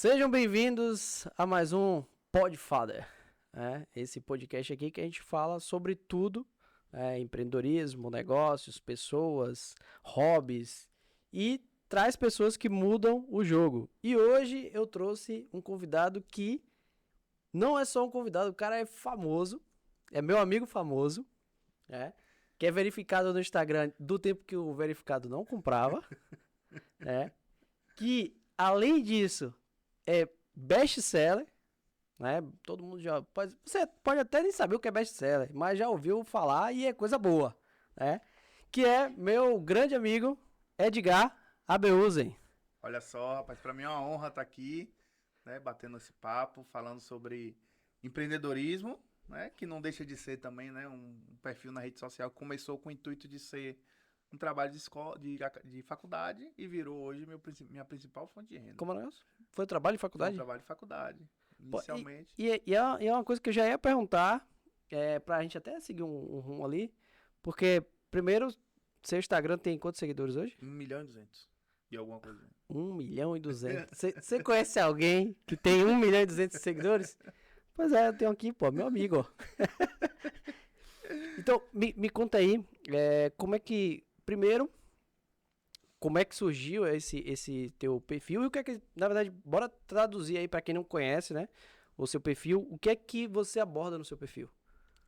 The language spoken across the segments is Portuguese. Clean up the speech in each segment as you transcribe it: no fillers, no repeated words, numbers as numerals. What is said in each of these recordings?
Sejam bem-vindos a mais um Podfather, esse podcast aqui que a gente fala sobre tudo, empreendedorismo, negócios, pessoas, hobbies e traz pessoas que mudam o jogo. E hoje eu trouxe um convidado que não é só um convidado, o cara é famoso, é meu amigo famoso, que é verificado no Instagram do tempo que o verificado não comprava, que além disso é best-seller, né? Todo mundo já pode, você pode até nem saber o que é best-seller, mas já ouviu falar e é coisa boa, né? Que é meu grande amigo Edgar Abeuzen. Olha só, rapaz, para mim é uma honra estar aqui, né, batendo esse papo, falando sobre empreendedorismo, né, que não deixa de ser também, né, um perfil na rede social que começou com o intuito de ser um trabalho de escola, de faculdade e virou hoje minha principal fonte de renda. Como é o negócio? Foi trabalho de Foi um faculdade? trabalho de faculdade, Pô, inicialmente, e é uma coisa que eu já ia perguntar, pra gente até seguir um rumo ali, porque primeiro, seu Instagram tem quantos seguidores hoje? 1.200.000 e alguma coisa. 1.200.000. Você conhece alguém que tem 1.200.000 seguidores? Pois é, eu tenho aqui, pô, meu amigo, ó. Então, me conta aí, como é que. Primeiro, como é que surgiu esse teu perfil? E o que é que. Na verdade, bora traduzir aí pra quem não conhece, né? O seu perfil. O que é que você aborda no seu perfil?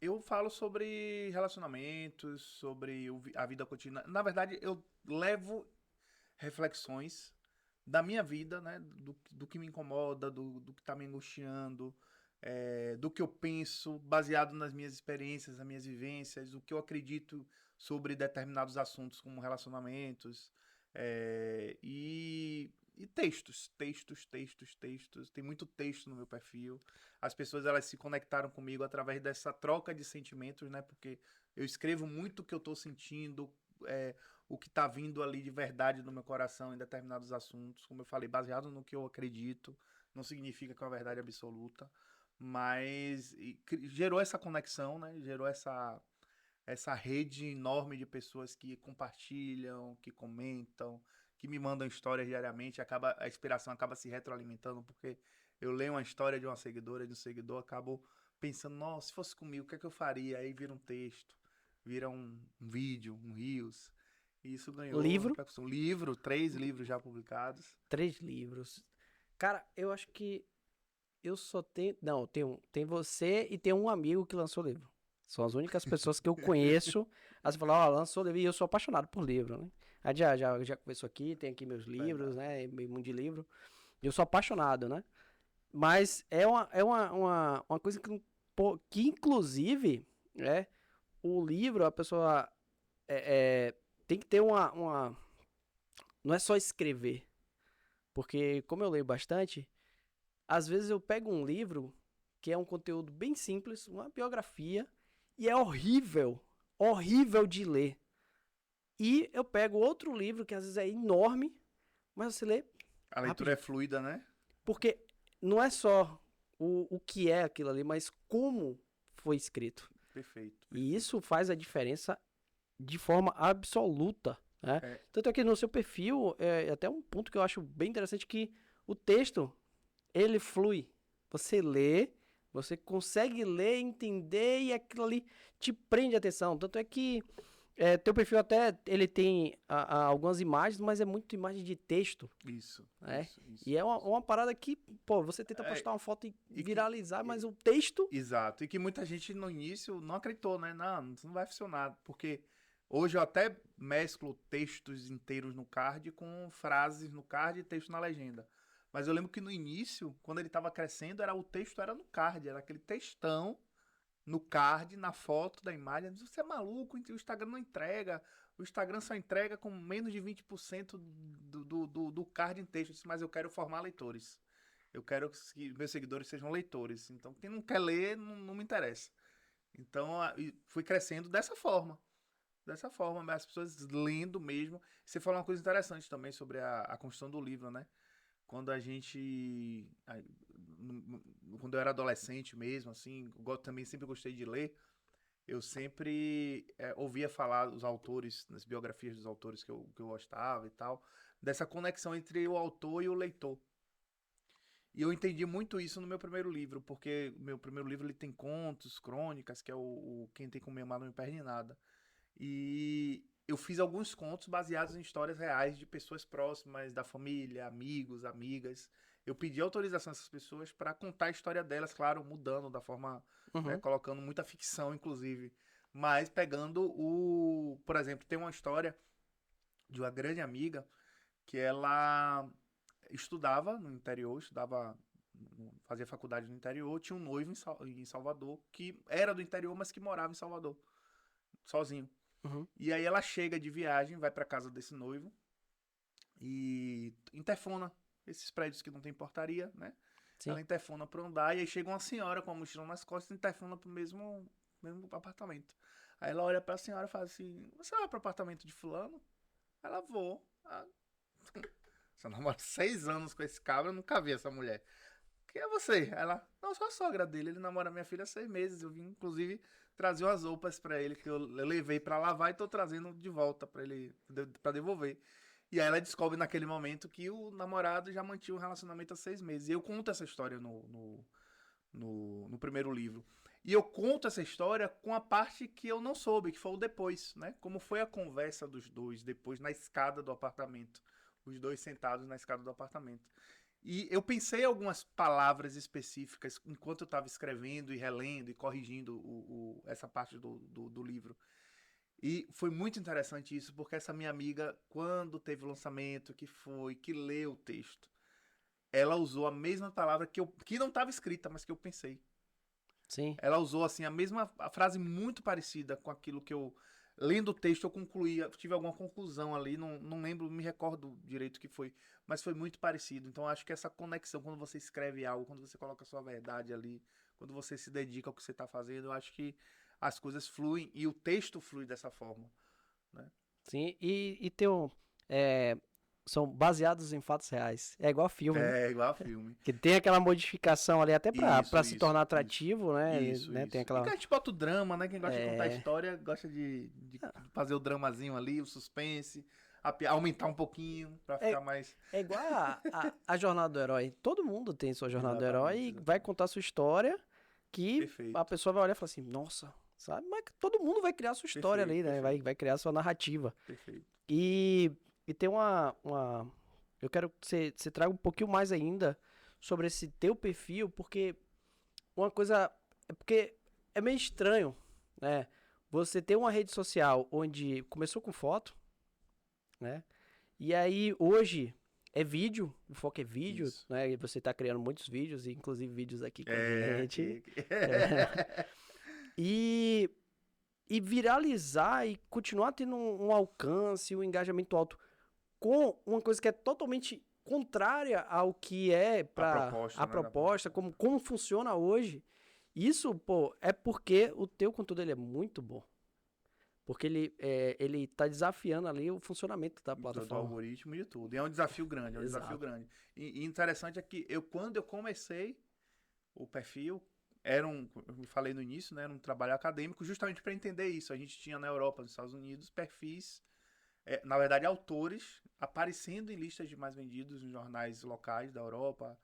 Eu falo sobre relacionamentos, sobre a vida cotidiana. Na verdade, eu levo reflexões da minha vida, né? Do que me incomoda, do que tá me angustiando, do que eu penso, baseado nas minhas experiências, nas minhas vivências, o que eu acredito sobre determinados assuntos, como relacionamentos, e textos. Tem muito texto no meu perfil. As pessoas elas se conectaram comigo através dessa troca de sentimentos, né? Porque eu escrevo muito o que eu tô sentindo, o que tá vindo ali de verdade no meu coração em determinados assuntos. Como eu falei, baseado no que eu acredito, não significa que é uma verdade absoluta, mas gerou essa conexão, né? Gerou essa rede enorme de pessoas que compartilham, que comentam, que me mandam histórias diariamente, a inspiração acaba se retroalimentando, porque eu leio uma história de uma seguidora, de um seguidor, acabo pensando, nossa, se fosse comigo, o que é que eu faria? Aí vira um texto, vira um vídeo, um Reels, e isso ganhou Livro, repercussão. Livro, 3 livros já publicados. 3 livros. Cara, eu acho que eu só tenho. Não, tem você e tem um amigo que lançou livro. São as únicas pessoas que eu conheço. Aí você fala, ó, lançou livro e eu sou apaixonado por livro, né? Aí já conversou aqui, tem aqui meus livros, Verdade. né? Meio mundo de livro. Eu sou apaixonado, né? Mas é uma coisa que, pô, que inclusive, o livro, a pessoa tem que ter uma. Não é só escrever. Porque, como eu leio bastante, às vezes eu pego um livro que é um conteúdo bem simples, uma biografia, e é horrível, horrível de ler. E eu pego outro livro que às vezes é enorme, mas você lê A leitura é rapidinho. fluida, né? Porque não é só o que é aquilo ali, mas como foi escrito. Perfeito, E perfeito. isso faz a diferença de forma absoluta, né? É, Tanto é que no seu perfil, até um ponto que eu acho bem interessante que o texto, ele flui. Você lê, você consegue ler, entender e aquilo ali te prende a atenção. Tanto é que teu perfil até ele tem algumas imagens, mas é muito imagem de texto, isso, né? isso, E isso, é uma, isso. uma parada que, pô, você tenta É, postar uma foto e e que, viralizar, mas o texto. Exato. E que muita gente no início não acreditou, né? Não, isso não vai funcionar. Porque hoje eu até mesclo textos inteiros no card com frases no card e texto na legenda. Mas eu lembro que no início, quando ele estava crescendo, o texto era no card, era aquele textão no card, na foto da imagem. Você é maluco, o Instagram não entrega. O Instagram só entrega com menos de 20% do card em texto. Eu disse, mas eu quero formar leitores. Eu quero que meus seguidores sejam leitores. Então, quem não quer ler, não me interessa. Então, fui crescendo dessa forma. Dessa forma, as pessoas lendo mesmo. Você falou uma coisa interessante também sobre a construção do livro, né? Quando a gente. Quando eu era adolescente mesmo, assim, eu também sempre gostei de ler. Eu sempre ouvia falar os autores, nas biografias dos autores que eu gostava e tal, dessa conexão entre o autor e o leitor. E eu entendi muito isso no meu primeiro livro, porque o meu primeiro livro ele tem contos, crônicas, que é o Quem Tem Comer Mal Não Perde Nada. E eu fiz alguns contos baseados em histórias reais de pessoas próximas, da família, amigos, amigas. Eu pedi autorização a essas pessoas para contar a história delas, claro, mudando da forma, né, Uhum. colocando muita ficção, inclusive. Mas pegando o. Por exemplo, tem uma história de uma grande amiga que ela estudava no interior, fazia faculdade no interior, tinha um noivo em Salvador, que era do interior, mas que morava em Salvador, sozinho. Uhum. E aí ela chega de viagem, vai pra casa desse noivo e interfona esses prédios que não tem portaria, né? Sim. Ela interfona pro andar e aí chega uma senhora com a mochila nas costas e interfona pro mesmo apartamento. Aí ela olha pra senhora e fala assim: Você vai pro apartamento de fulano? Ela vou. Ah, você namora 6 anos com esse cabra, eu nunca vi essa mulher. Quem é você? Ela, não, sou a sogra dele, ele namora minha filha há 6 meses. Eu vim, inclusive, trazer umas roupas pra ele que eu levei pra lavar e tô trazendo de volta pra ele, pra devolver. E aí ela descobre naquele momento que o namorado já mantinha um relacionamento há 6 meses. E eu conto essa história no primeiro livro. E eu conto essa história com a parte que eu não soube, que foi o depois, né? Como foi a conversa dos dois depois na escada do apartamento. Os dois sentados na escada do apartamento. E eu pensei em algumas palavras específicas enquanto eu estava escrevendo e relendo e corrigindo essa parte do livro. E foi muito interessante isso, porque essa minha amiga, quando teve o lançamento, que leu o texto, ela usou a mesma palavra que não estava escrita, mas que eu pensei. Sim. Ela usou assim a frase muito parecida com aquilo que eu lendo o texto eu concluía, tive alguma conclusão ali, não lembro, não me recordo direito o que foi, mas foi muito parecido. Então acho que essa conexão quando você escreve algo, quando você coloca a sua verdade ali, quando você se dedica ao que você está fazendo, eu acho que as coisas fluem e o texto flui dessa forma, né? Sim. E tem um. é, São baseados em fatos reais. É igual filme, né? É igual a filme. Que tem aquela modificação ali até pra Isso, se tornar isso, isso. atrativo, né? Isso, Né? Tem isso. E que aquela. a gente bota o drama, né? Quem gosta de contar É. história gosta de fazer o dramazinho ali, o suspense, aumentar um pouquinho pra É, ficar mais. é igual a jornada do herói. Todo mundo tem sua jornada do herói Exatamente, e vai exatamente. contar sua história que a Perfeito, pessoa vai olhar e falar assim, nossa, sabe? Mas todo mundo vai criar sua história perfeito, ali, né? perfeito, Vai criar sua narrativa. perfeito. E, e tem Eu quero que você traga um pouquinho mais ainda sobre esse teu perfil, porque uma coisa. É porque é meio estranho, né? Você ter uma rede social onde começou com foto, né? E aí hoje é vídeo, o foco é vídeo, Isso. né? E você tá criando muitos vídeos, inclusive vídeos aqui com a É, gente. aqui. E, e viralizar e continuar tendo um alcance, um engajamento alto com uma coisa que é totalmente contrária ao que é A para proposta, a né? proposta, como funciona hoje. Isso, pô, é porque o teu conteúdo ele é muito bom. Porque ele tá desafiando ali o funcionamento da Do plataforma. algoritmo e de tudo. E é um desafio grande, é um desafio Exato. grande. E interessante é que quando eu comecei o perfil, eu falei no início, né? Era um trabalho acadêmico, justamente para entender isso. A gente tinha na Europa, nos Estados Unidos, perfis, na verdade, autores aparecendo em listas de mais vendidos em jornais locais da Europa,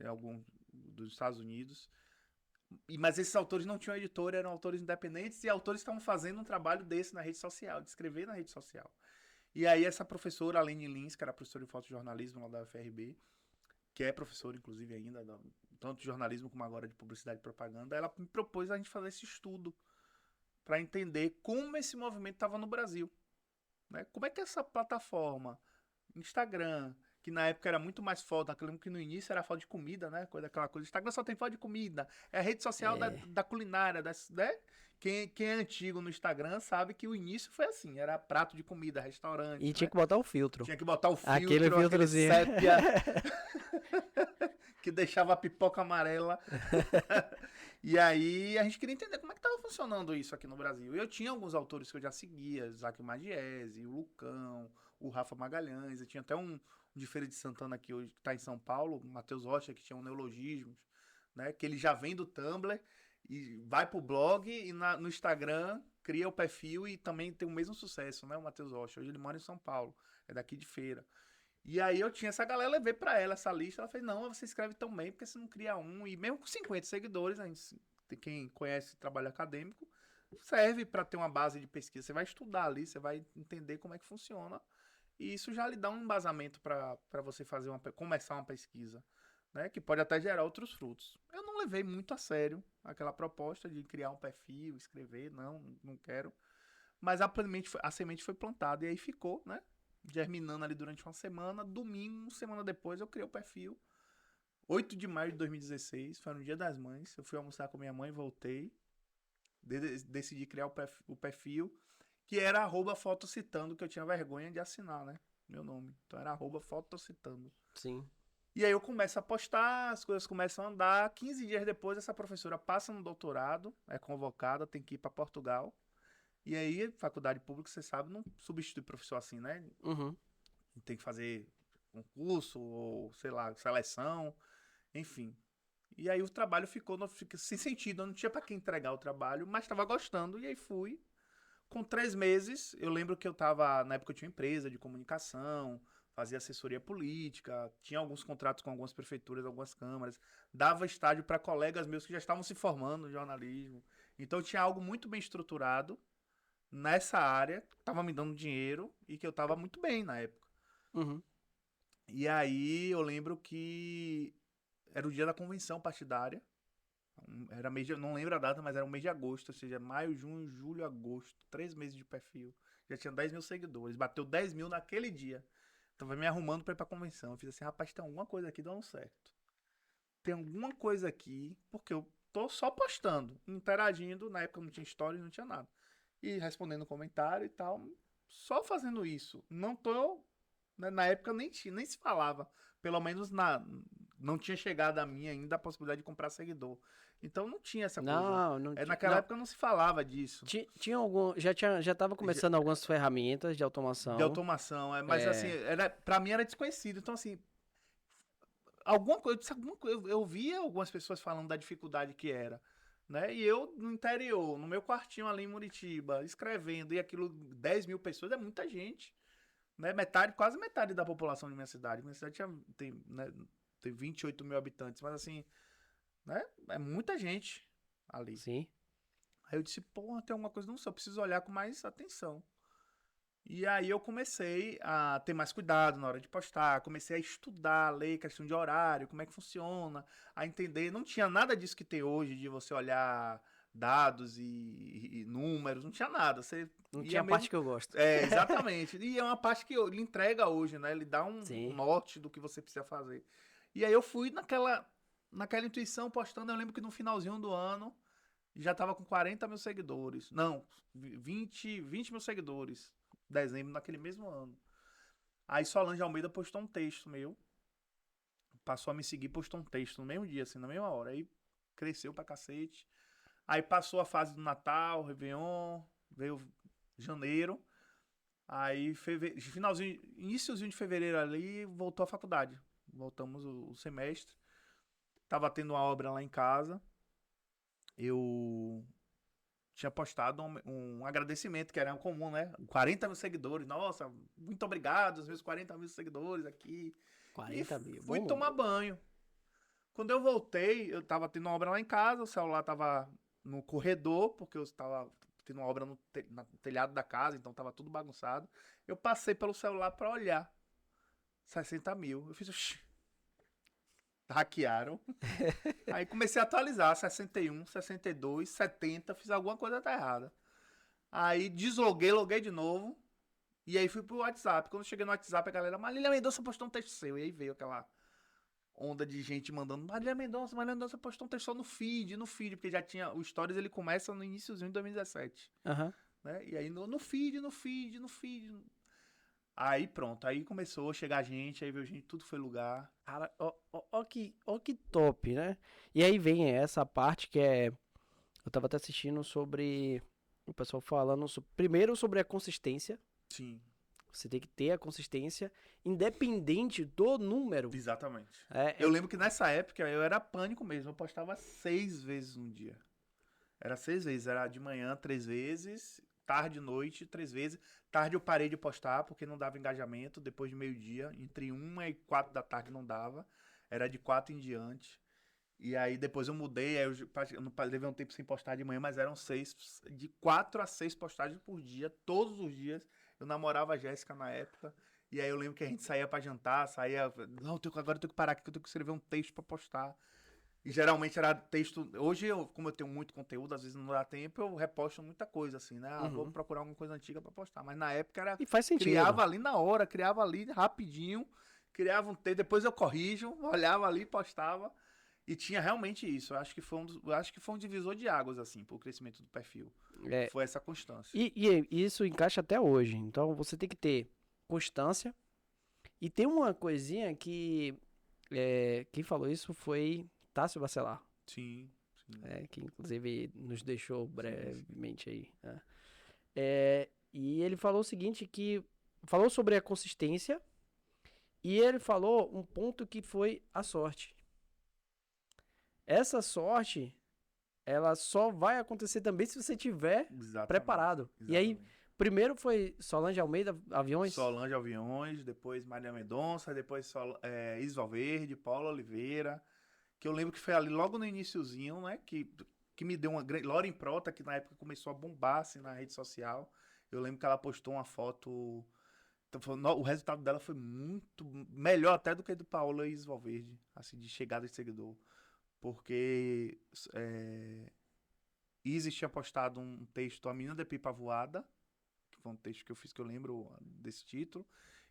alguns dos Estados Unidos. Mas esses autores não tinham editora, eram autores independentes e autores estavam fazendo um trabalho desse na rede social, de escrever na rede social. E aí essa professora, Aline Lins, que era professora de fotojornalismo lá da UFRB, que é professora, inclusive, ainda, tanto de jornalismo como agora de publicidade e propaganda, ela me propôs a gente fazer esse estudo para entender como esse movimento estava no Brasil. Né? Como é que essa plataforma, Instagram, que na época era muito mais foto, eu lembro que no início era foto de comida, né? Aquela coisa. Instagram só tem foto de comida. É a rede social É. da culinária, né? Quem é antigo no Instagram sabe que o início foi assim, era prato de comida, E restaurante, tinha né? que botar o filtro. Tinha que botar o Aquele filtro, aquele filtrozinho. sépia que deixava a pipoca amarela. E aí a gente queria entender como é que estava funcionando isso aqui no Brasil. E eu tinha alguns autores que eu já seguia, Isaac Magiese, o Lucão, o Rafa Magalhães. Eu tinha até um de Feira de Santana aqui hoje, que está em São Paulo, o Matheus Rocha, que tinha um neologismos, né? Que ele já vem do Tumblr e vai pro blog e no Instagram cria o perfil e também tem o mesmo sucesso, né? O Matheus Rocha. Hoje ele mora em São Paulo, é daqui de Feira. E aí eu tinha essa galera, levei pra ela essa lista. Ela fez, não, você escreve tão bem, porque você não cria um. E mesmo com 50 seguidores, a gente, quem conhece trabalho acadêmico, serve para ter uma base de pesquisa. Você vai estudar ali, você vai entender como é que funciona. E isso já lhe dá um embasamento para você fazer começar uma pesquisa, né? Que pode até gerar outros frutos. Eu não levei muito a sério aquela proposta de criar um perfil, escrever, não quero. Mas a semente foi plantada e aí ficou, né? Germinando ali durante uma semana. Domingo, uma semana depois, eu criei o perfil. 8 de maio de 2016, foi no Dia das Mães. Eu fui almoçar com minha mãe, voltei. Decidi criar o perfil, que era @fotocitando, que eu tinha vergonha de assinar, né? Meu nome. Então era @fotocitando. Sim. E aí eu começo a postar, as coisas começam a andar. 15 dias depois, essa professora passa no doutorado, é convocada, tem que ir para Portugal. E aí, faculdade pública, você sabe, não substitui professor assim, né? Uhum. Tem que fazer concurso, ou sei lá, seleção, enfim. E aí o trabalho ficou sem sentido, eu não tinha para quem entregar o trabalho, mas estava gostando, e aí fui. Com 3 meses, eu lembro que eu tava, na época eu tinha uma empresa de comunicação, fazia assessoria política, tinha alguns contratos com algumas prefeituras, algumas câmaras, dava estágio para colegas meus que já estavam se formando no jornalismo. Então tinha algo muito bem estruturado nessa área, tava me dando dinheiro e que eu tava muito bem na época. Uhum. E aí eu lembro que era o dia da convenção partidária. Era mês de, não lembro a data, mas era um mês de agosto, ou seja, maio, junho, julho, agosto. 3 meses de perfil. Já tinha 10 mil seguidores. Bateu 10 mil naquele dia. Tava me arrumando pra ir pra convenção. Eu fiz assim, rapaz, tem alguma coisa aqui dando certo. Tem alguma coisa aqui, porque eu tô só postando, interagindo. Na época não tinha stories, não tinha nada. E respondendo comentário e tal. Só fazendo isso. Não tô. Na época nem se falava. Pelo menos não tinha chegado a mim ainda a possibilidade de comprar seguidor. Então não tinha essa coisa. Não tinha. Naquela época não se falava disso. Tinha algum. Já tava Já- começando algumas ferramentas de De automação. automação. Mas assim, É. pra mim era desconhecido. Então, assim, eu via algumas pessoas falando da dificuldade que era. Né? E eu no interior, no meu quartinho ali em Muritiba, escrevendo, e aquilo, 10 mil pessoas é muita gente. Né? Quase metade da população de minha cidade. Minha cidade tem 28 mil habitantes, mas assim, né? É muita gente ali. Sim. Aí eu disse, porra, tem alguma coisa, não sei, eu preciso olhar com mais atenção. E aí eu comecei a ter mais cuidado na hora de postar, comecei a estudar, a ler questão de horário, como é que funciona, a entender. Não tinha nada disso que tem hoje, de você olhar dados e números, não tinha nada. Você Não ia tinha a mesmo. parte que eu gosto. É, exatamente. E é uma parte que ele entrega hoje, né? Ele dá um Sim. norte do que você precisa fazer. E aí eu fui naquela intuição postando. Eu lembro que no finalzinho do ano já tava com 40 mil seguidores. Não, 20 mil seguidores. Dezembro naquele mesmo ano. Aí Solange Almeida postou um texto meu. Passou a me seguir, postou um texto no mesmo dia, assim, na mesma hora. Aí cresceu pra cacete. Aí passou a fase do Natal, Réveillon, veio janeiro. Aí, finalzinho, iníciozinho de fevereiro ali, voltou à faculdade. Voltamos o semestre. Tava tendo uma obra lá em casa. Eu tinha postado um agradecimento, que era comum, né? 40 mil seguidores. Nossa, muito obrigado, os meus 40 mil seguidores aqui. E 40 mil. fui Bom tomar número. banho. Quando eu voltei, eu tava tendo uma obra lá em casa, o celular tava no corredor, porque eu estava tendo uma obra no telhado da casa, então tava tudo bagunçado. Eu passei pelo celular pra olhar. 60 mil. Eu fiz, oxi, hackearam. Aí comecei a atualizar, 61, 62, 70, fiz alguma coisa tá errada. Aí desloguei, loguei de novo. E aí fui pro WhatsApp. Quando eu cheguei no WhatsApp, a galera, Marília Mendonça postou um texto seu. E aí veio aquela onda de gente mandando, Marília Mendonça postou um texto só no feed, porque já tinha, o Stories ele começa no iníciozinho de 2017. Aham. Né? E aí no feed. Aí pronto, aí começou a chegar gente, aí veio gente, tudo foi lugar. Cara, ó que top, né? E aí vem essa parte que é. Eu tava até assistindo sobre. O pessoal falando primeiro sobre a consistência. Sim, Você tem que ter a consistência, independente do número. exatamente. É, Eu lembro que nessa época eu era pânico mesmo, eu postava 6 vezes no dia. Era 6 vezes, era de manhã 3 vezes, tarde e noite, 3 vezes. Tarde eu parei de postar porque não dava engajamento, depois de meio-dia, entre 1 e 4 da tarde não dava, era de 4 em diante. E aí depois eu mudei, aí eu não levei um tempo sem postar de manhã, mas eram 6, de 4 a 6 postagens por dia, todos os dias. Eu namorava a Jéssica na época, e aí eu lembro que a gente saía pra jantar, não, agora eu tenho que parar aqui que eu tenho que escrever um texto pra postar. E geralmente era texto. Hoje, como eu tenho muito conteúdo, às vezes não dá tempo, eu reposto muita coisa, assim, né? Vou Uhum. procurar alguma coisa antiga pra postar. Mas na época era. E faz sentido. Criava ali na hora, criava ali rapidinho, criava um texto, depois eu corrijo, olhava ali, postava. E tinha realmente isso. Eu acho que foi um divisor de águas, assim, pro crescimento do perfil. É, Foi essa constância. e isso encaixa até hoje. Então você tem que ter constância. E tem uma coisinha que quem falou isso foi Tássio Bacelar, Sim, sim, que inclusive nos deixou sim. brevemente aí, né? E ele falou o seguinte, que falou sobre a consistência e ele falou um ponto que foi a sorte. Essa sorte, ela só vai acontecer também se você tiver Exatamente, preparado. E aí, exatamente. primeiro foi Solange Almeida, Aviões. Solange Alviões, depois Maria Mendonça, depois Isis Valverde, Paula Oliveira, que eu lembro que foi ali logo no iniciozinho, né, que me deu uma grande... Lauren Prota, que na época começou a bombar, assim, na rede social. Eu lembro que ela postou uma foto... Então, o resultado dela foi muito melhor até do que do Paola e Isis Valverde, assim, de chegada de seguidor. Porque Isis tinha postado um texto, A Menina de Pipa Voada, que foi um texto que eu fiz que eu lembro desse título.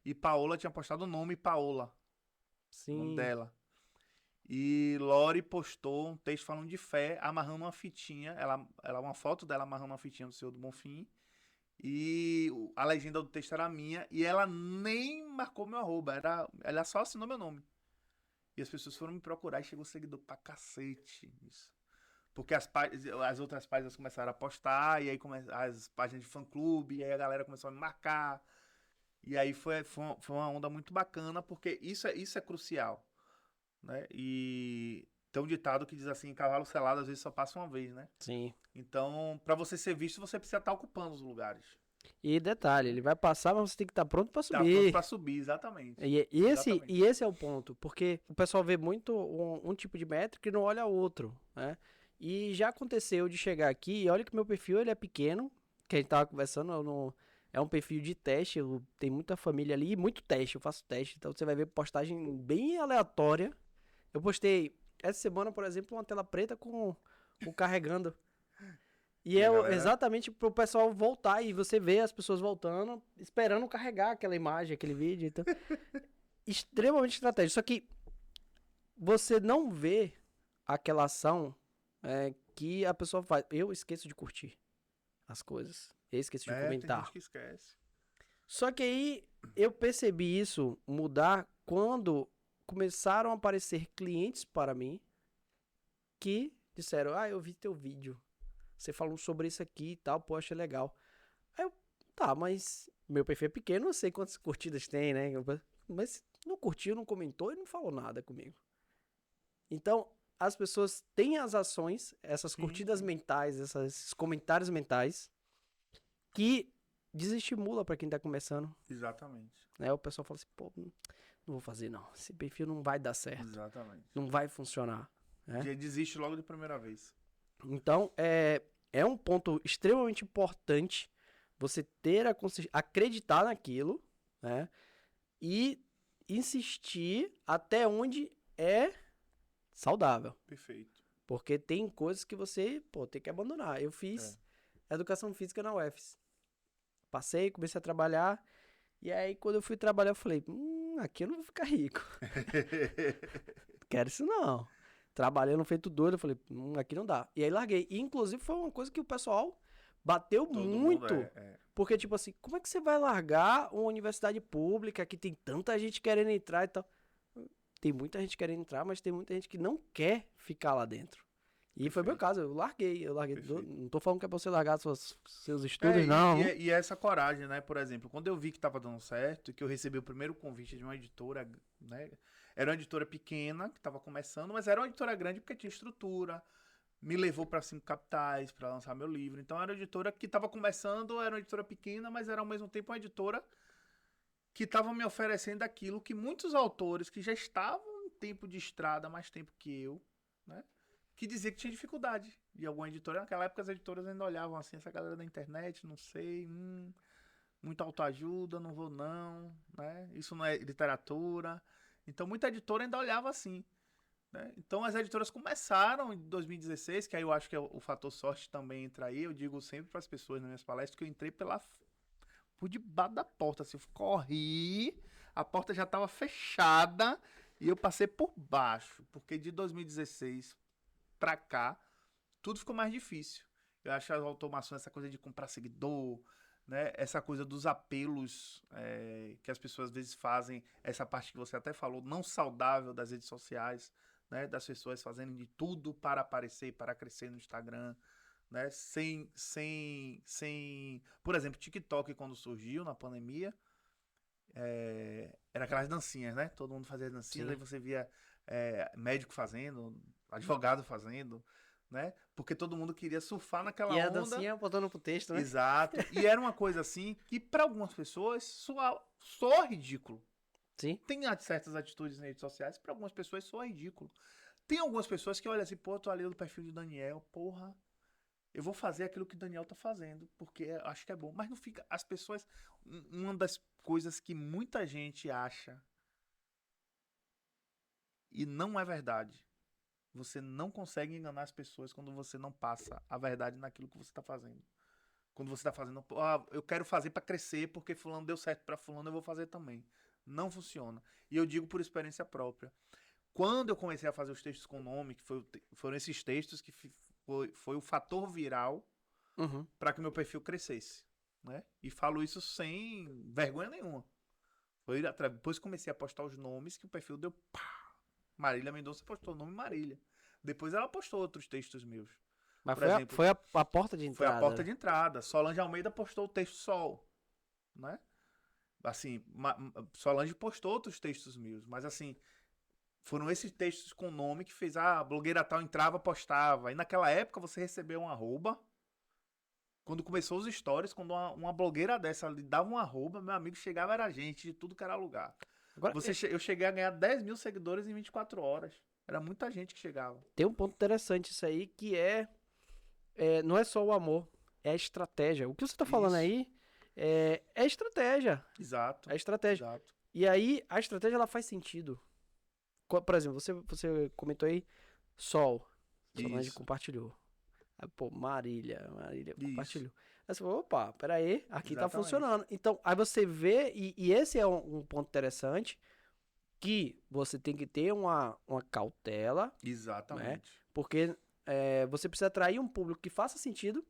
E Paola tinha postado o nome Paola, o nome Sim, dela. E Lori postou um texto falando de fé, amarrando uma fitinha. Uma foto dela amarrando uma fitinha do Senhor do Bonfim. E a legenda do texto era minha. E ela nem marcou meu arroba. Ela só assinou meu nome. E as pessoas foram me procurar e chegou seguidor pra cacete. Isso. Porque as outras páginas começaram a postar. E aí as páginas de fã-clube. E aí a galera começou a me marcar. E aí foi uma onda muito bacana. Porque isso é crucial, né? E tem um ditado que diz assim, cavalo selado às vezes só passa uma vez, né? sim. Então, para você ser visto, você precisa estar ocupando os lugares, E detalhe, né? ele vai passar, mas você tem que estar pronto para Tá pronto subir. para subir, exatamente. E esse, Exatamente. e esse é o ponto, porque o pessoal vê muito um tipo de métrica e não olha outro, né? E já aconteceu de chegar aqui, e olha que meu perfil ele é pequeno, que a gente tava conversando, é um perfil de teste, tem muita família ali, e muito teste, eu faço teste, então você vai ver postagem bem aleatória. Eu postei essa semana, por exemplo, uma tela preta com carregando. E E é a galera, exatamente pro pessoal voltar e você vê as pessoas voltando, esperando carregar aquela imagem, aquele vídeo. Então, extremamente estratégico. Só que você não vê aquela ação que a pessoa faz. Eu esqueço de curtir as coisas. Eu esqueço de tem gente comentar. que esquece. Só que aí eu percebi isso mudar quando começaram a aparecer clientes para mim que disseram: Ah, eu vi teu vídeo. Você falou sobre isso aqui e tal, pô, achei legal. Aí eu, tá, mas meu perfil é pequeno, não sei quantas curtidas tem, né? Mas não curtiu, não comentou e não falou nada comigo. Então, as pessoas têm as ações, essas Sim, curtidas sim. mentais, esses comentários mentais, que desestimula para quem tá começando. Exatamente. Né? O pessoal fala assim, pô, não vou fazer não. Esse perfil não vai dar certo. Exatamente. Não vai funcionar. Né? Já desiste logo de primeira vez. Então, é um ponto extremamente importante você ter acreditar naquilo, né? E insistir até onde é saudável. Perfeito. Porque tem coisas que você, pô, tem que abandonar. Eu É. fiz educação física na UFS. Passei, comecei a trabalhar. E aí, quando eu fui trabalhar, eu falei, aqui eu não vou ficar rico. Não quero isso não. Trabalhando feito doido, eu falei, aqui não dá. E aí larguei. E, inclusive, foi uma coisa que o pessoal bateu Todo mundo muito. é. Porque, tipo assim, como é que você vai largar uma universidade pública que tem tanta gente querendo entrar e tal? Tem muita gente querendo entrar, mas tem muita gente que não quer ficar lá dentro. E foi meu Perfeito. caso, eu larguei. Perfeito. Não tô falando que é pra você largar seus É, estudos, não. e essa coragem, né? Por exemplo, quando eu vi que tava dando certo, que eu recebi o primeiro convite de uma editora, né? Era uma editora pequena, que tava começando, mas era uma editora grande porque tinha estrutura, me levou para 5 capitais para lançar meu livro. Então era uma editora que estava começando, era uma editora pequena, mas era ao mesmo tempo uma editora que estava me oferecendo aquilo que muitos autores que já estavam em tempo de estrada, mais tempo que eu, né? Que dizia que tinha dificuldade. E alguma editora, naquela época as editoras ainda olhavam assim, essa galera da internet, não sei, muita autoajuda, não vou não, né? Isso não é literatura. Então muita editora ainda olhava assim, né? Então as editoras começaram em 2016, que aí eu acho que o fator sorte também entra aí. Eu digo sempre para as pessoas nas minhas palestras que eu entrei por debaixo da porta, assim, eu corri, a porta já estava fechada e eu passei por baixo, porque de 2016 para cá tudo ficou mais difícil. Eu acho as automações, essa coisa de comprar seguidor, né? Essa coisa dos apelos que as pessoas às vezes fazem, essa parte que você até falou, não saudável das redes sociais, né? Das pessoas fazendo de tudo para aparecer, para crescer no Instagram, né? Por exemplo, TikTok quando surgiu na pandemia, era aquelas dancinhas, né? Todo mundo fazia dancinhas, Sim. aí você via médico fazendo, advogado fazendo, né? Porque todo mundo queria surfar naquela E a onda. dancinha botando pro texto, né? Exato. E era uma coisa assim que para algumas pessoas soa ridículo. Sim. Tem certas atitudes nas redes sociais que para algumas pessoas soa ridículo. Tem algumas pessoas que olham assim, pô, eu tô ali no perfil de Daniel, porra, eu vou fazer aquilo que o Daniel tá fazendo, porque acho que é bom. Mas não fica. As pessoas. Uma das coisas que muita gente acha e não é verdade. Você não consegue enganar as pessoas quando você não passa a verdade naquilo que você tá fazendo. Quando você tá fazendo, eu quero fazer para crescer porque fulano deu certo para fulano, eu vou fazer também. Não funciona. E eu digo por experiência própria. Quando eu comecei a fazer os textos com nome, foram esses textos que foi o fator viral Uhum. para que meu perfil crescesse, né? E falo isso sem vergonha nenhuma. Depois que comecei a postar os nomes que o perfil deu pá. Marília Mendonça postou o nome Marília. Depois ela postou outros textos meus. Mas Por exemplo, foi a porta de foi a porta entrada, de né? entrada. Solange Almeida postou o texto Sol, né? Assim, Solange postou outros textos meus, mas assim, foram esses textos com nome que fez, a blogueira tal entrava, postava. E naquela época você recebeu um arroba. Quando começou os stories, quando uma blogueira dessa lhe dava um arroba, meu amigo, chegava, era gente de tudo que era lugar. Agora, Eu cheguei a ganhar 10 mil seguidores em 24 horas. Era muita gente que chegava. tem um ponto interessante isso aí, que não é só o amor, é a estratégia. O que você tá falando Isso. aí é estratégia. Exato. É estratégia. Exato. E aí, a estratégia, ela faz sentido. Por exemplo, você comentou aí, Sol. Solange Isso. compartilhou. Aí, pô, Marília Isso. compartilhou. Aí você falou, opa, peraí, aqui tá Exatamente. funcionando. Então, aí você vê, e esse é um ponto interessante, que você tem que ter uma cautela, né? Exatamente. Porque você precisa atrair um público que faça sentido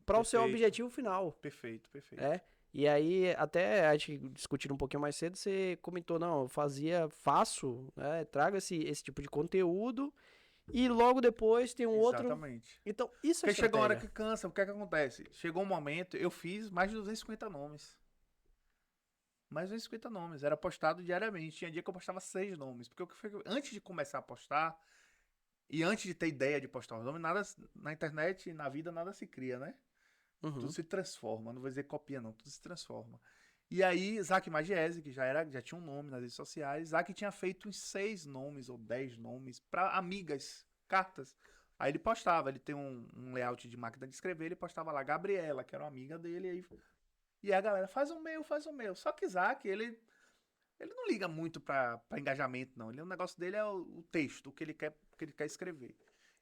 para o seu Perfeito. objetivo final, Perfeito, perfeito. né? E aí, até a gente discutindo um pouquinho mais cedo, você comentou, não, faço, né? Trago esse tipo de conteúdo e logo depois tem um outro. Exatamente. Então, isso é Porque chegou uma hora estratégia. que cansa. O que é que acontece? Chegou um momento, eu fiz mais de 250 nomes. Mais de 250 nomes. Era postado diariamente. Tinha dia que eu postava 6 nomes. Porque antes de começar a postar, e antes de ter ideia de postar os nomes, nada na internet, na vida, nada se cria, né? Tudo Uhum. se transforma. Não vou dizer copia, não. Tudo se transforma. E aí, Isaac Magiese, que já tinha um nome nas redes sociais, Isaac tinha feito uns 6 nomes ou 10 nomes para amigas, cartas. Aí ele postava, ele tem um layout de máquina de escrever, ele postava lá Gabriela, que era uma amiga dele, e aí a galera faz o meu, faz o meu. Só que Isaac, ele não liga muito pra engajamento, não. O negócio dele é o texto, o que ele quer escrever.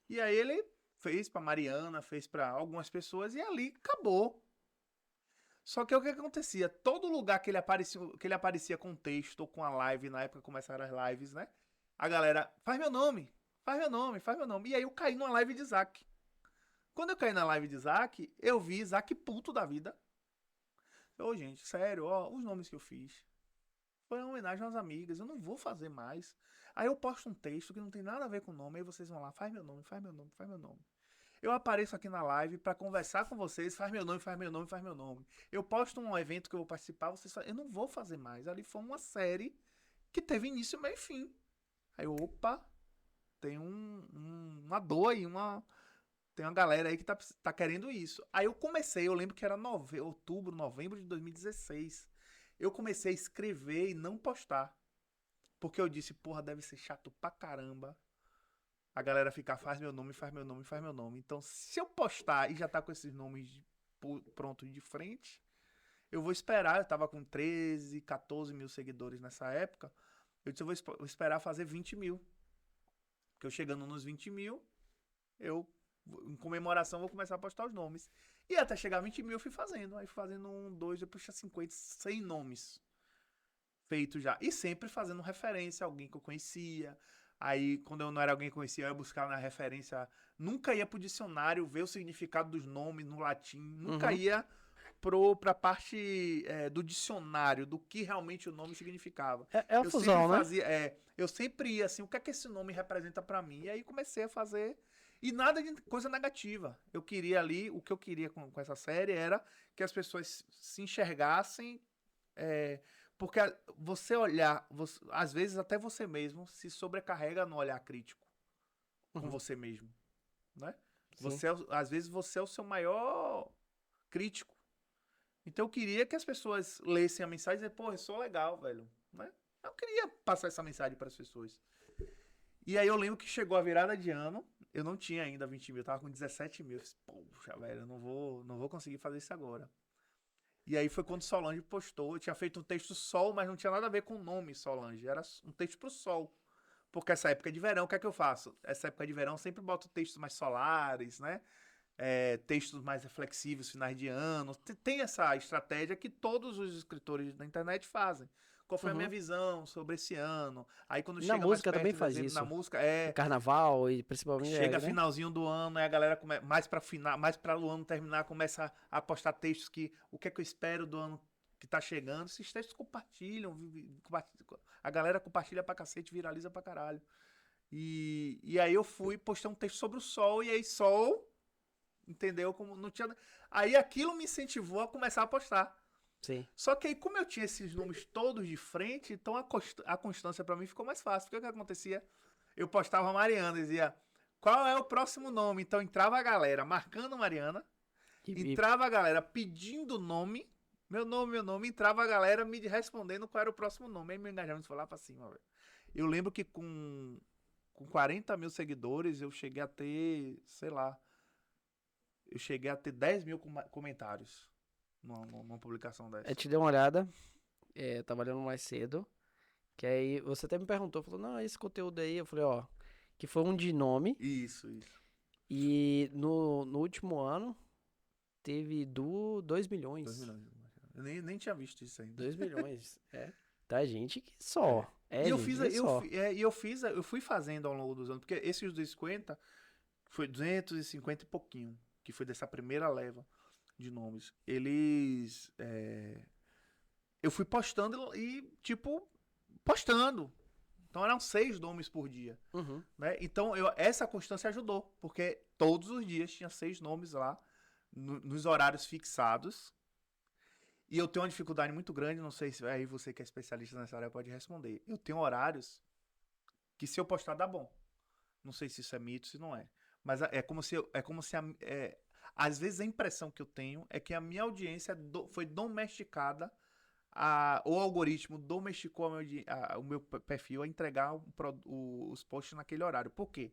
E aí ele fez pra Mariana, fez pra algumas pessoas, e ali acabou. Só que o que acontecia? Todo lugar que ele aparecia com texto ou com a live, na época começaram as lives, né? A galera, faz meu nome, faz meu nome, faz meu nome. E aí eu caí numa live de Isaac. Quando eu caí na live de Isaac, eu vi Isaac puto da vida. Ô, gente, sério, ó, os nomes que eu fiz. Foi uma homenagem às amigas, eu não vou fazer mais. Aí eu posto um texto que não tem nada a ver com o nome, aí vocês vão lá, faz meu nome, faz meu nome, faz meu nome. Eu apareço aqui na live pra conversar com vocês, faz meu nome, faz meu nome, faz meu nome. Eu posto um evento que eu vou participar, eu não vou fazer mais. Ali foi uma série que teve início, meio e fim. Aí, opa, tem uma dor aí, Tem uma galera aí que tá querendo isso. Aí eu lembro que era outubro, novembro de 2016. Eu comecei a escrever e não postar. Porque eu disse, porra, deve ser chato pra caramba. A galera ficar, faz meu nome, faz meu nome, faz meu nome. Então, se eu postar e já tá com esses nomes prontos de frente, eu vou esperar. Eu tava com 13, 14 mil seguidores nessa época. Eu disse, vou esperar fazer 20 mil. Porque eu chegando nos 20 mil, em comemoração, vou começar a postar os nomes. E até chegar a 20 mil, eu fui fazendo. Aí fui fazendo 1, 2, depois tinha 50, 100 nomes feitos já. E sempre fazendo referência a alguém que eu conhecia. Aí, quando eu não era alguém que conhecia, eu ia buscar na referência. Nunca ia pro dicionário ver o significado dos nomes no latim. Nunca ia pra parte do dicionário, do que realmente o nome significava. É uma fusão, né? Eu sempre ia assim, o que é que esse nome representa pra mim? E aí comecei a fazer. E nada de coisa negativa. Eu queria ali, o que eu queria com essa série era que as pessoas se enxergassem. Porque você olhar, às vezes até você mesmo se sobrecarrega no olhar crítico com você mesmo, né? Às vezes você é o seu maior crítico. Então eu queria que as pessoas lessem a mensagem e dizer, pô, eu sou legal, velho, né? Eu queria passar essa mensagem para as pessoas. E aí eu lembro que chegou a virada de ano, eu não tinha ainda 20 mil, eu tava com 17 mil. Eu disse, poxa, velho, eu não vou conseguir fazer isso agora. E aí foi quando Solange postou. Eu tinha feito um texto sol, mas não tinha nada a ver com o nome Solange. Era um texto pro sol. Porque essa época de verão, o que é que eu faço? Essa época de verão eu sempre boto textos mais solares, né? Textos mais reflexivos, finais de ano. Tem essa estratégia que todos os escritores da internet fazem. Qual foi a minha visão sobre esse ano? Aí quando Na chega mais música perto também de faz dezembro, isso. na música No carnaval e principalmente, chega né? finalzinho do ano, aí a galera mais para o ano terminar, começa a postar textos que o que é que eu espero do ano que tá chegando. Esses textos compartilham, a galera compartilha pra cacete, viraliza pra caralho. E aí eu fui postar um texto sobre o sol, e aí sol, entendeu? Como não tinha. Aí aquilo me incentivou a começar a postar. Sim. Só que aí, como eu tinha esses nomes todos de frente, então a constância pra mim ficou mais fácil. Porque o que acontecia? Eu postava a Mariana, dizia, qual é o próximo nome? Então entrava a galera marcando Mariana, entrava a galera pedindo nome, meu nome, entrava a galera me respondendo qual era o próximo nome. Aí meu engajamento foi lá pra cima, velho. Eu lembro que com 40 mil seguidores, eu cheguei a ter, sei lá, 10 mil comentários numa publicação dessa. Eu te dei uma olhada, tava olhando mais cedo, que aí você até me perguntou, falou, não, esse conteúdo aí, eu falei, ó, que foi um de nome, Isso. e no último ano teve 2 milhões. 2 milhões. Eu nem tinha visto isso ainda. 2 milhões, Tá gente que só. E eu fiz, eu fui fazendo ao longo dos anos, porque esses 250 foi 250 e pouquinho, que foi dessa primeira leva de nomes. Eles. Eu fui postando e, tipo, postando. Então eram 6 nomes por dia. Né? Então essa constância ajudou, porque todos os dias tinha 6 nomes lá, nos horários fixados. E eu tenho uma dificuldade muito grande, não sei se aí você que é especialista nessa área pode responder. Eu tenho horários que se eu postar dá bom. Não sei se isso é mito, se não é. Mas às vezes a impressão que eu tenho é que a minha audiência foi domesticada, o algoritmo domesticou o meu perfil a entregar os posts naquele horário. Por quê?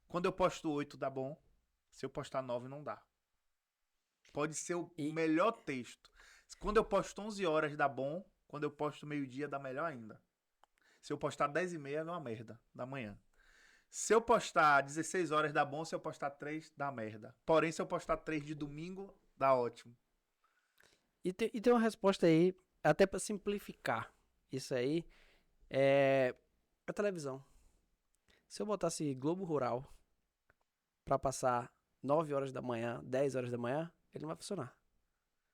Quando eu posto 8 dá bom, se eu postar 9 não dá. Pode ser o melhor texto. Quando eu posto 11 horas dá bom, quando eu posto meio-dia dá melhor ainda. Se eu postar 10h30 é uma merda da manhã. Se eu postar 16 horas dá bom, se eu postar 3 dá merda. Porém, se eu postar 3 de domingo, dá ótimo. E tem uma resposta aí, até pra simplificar isso aí, a televisão. Se eu botasse Globo Rural pra passar 9 horas da manhã, 10 horas da manhã, ele não vai funcionar.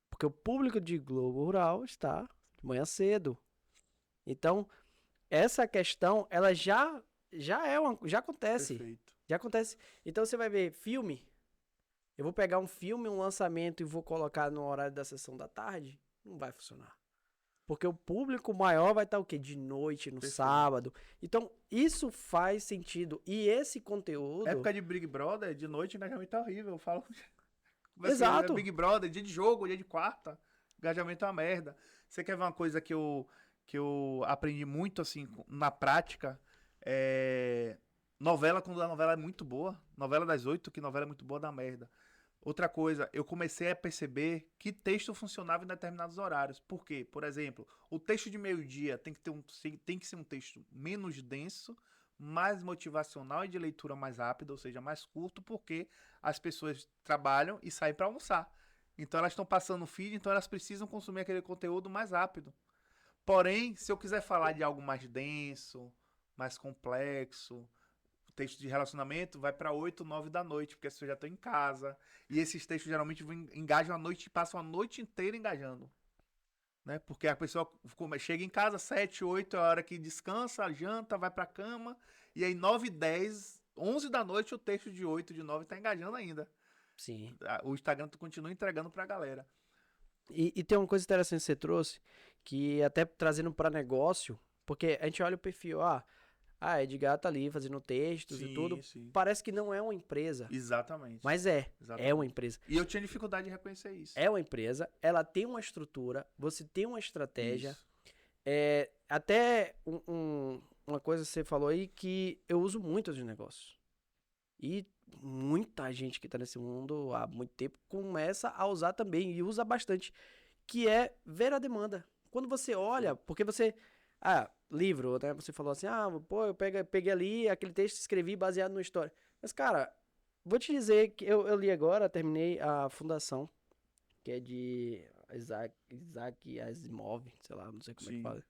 Porque o público de Globo Rural está de manhã cedo. Então, essa questão, ela já acontece. Perfeito. Já acontece. Então, você vai ver filme. Eu vou pegar um filme, um lançamento e vou colocar no horário da sessão da tarde. Não vai funcionar. Porque o público maior vai estar o quê? De noite, no Perfeito. sábado. Então, isso faz sentido. E esse conteúdo... Época de Big Brother, de noite, o engajamento é horrível. Eu falo. Exato. Big Brother, dia de jogo, dia de quarta. Engajamento é uma merda. Você quer ver uma coisa que eu aprendi muito, assim, na prática? Novela, quando a novela é muito boa. Novela das 8, que novela é muito boa, dá merda. Outra coisa, eu comecei a perceber que texto funcionava em determinados horários. Por quê? Por exemplo, o texto de meio-dia tem que ser um texto menos denso, mais motivacional e de leitura mais rápida, ou seja, mais curto, porque as pessoas trabalham e saem para almoçar. Então elas estão passando o feed, então elas precisam consumir aquele conteúdo mais rápido. Porém, se eu quiser falar de algo mais denso, mais complexo, o texto de relacionamento vai para 8, 9 da noite, porque as pessoas já estão em casa. E esses textos geralmente engajam a noite e passam a noite inteira engajando. Né? Porque a pessoa chega em casa, 7, 8 é a hora que descansa, janta, vai pra cama. E aí 9, 10, 11 da noite o texto de 8, de 9 tá engajando ainda. Sim. O Instagram continua entregando pra galera. E tem uma coisa interessante que você trouxe, que até trazendo para negócio, porque a gente olha o perfil, Edgar tá ali fazendo textos e tudo, Sim. parece que não é uma empresa, Exatamente. mas é uma empresa. E eu tinha dificuldade de reconhecer isso. É uma empresa, ela tem uma estrutura, você tem uma estratégia. Isso. Até uma coisa que você falou aí que eu uso muito de negócios. E muita gente que tá nesse mundo há muito tempo começa a usar também e usa bastante, que é ver a demanda. Quando você olha, porque você... livro, né? Você falou assim, eu peguei ali aquele texto, escrevi baseado numa história. Mas, cara, vou te dizer que eu li agora, terminei a Fundação, que é de Isaac Asimov, sei lá, não sei como é que fala.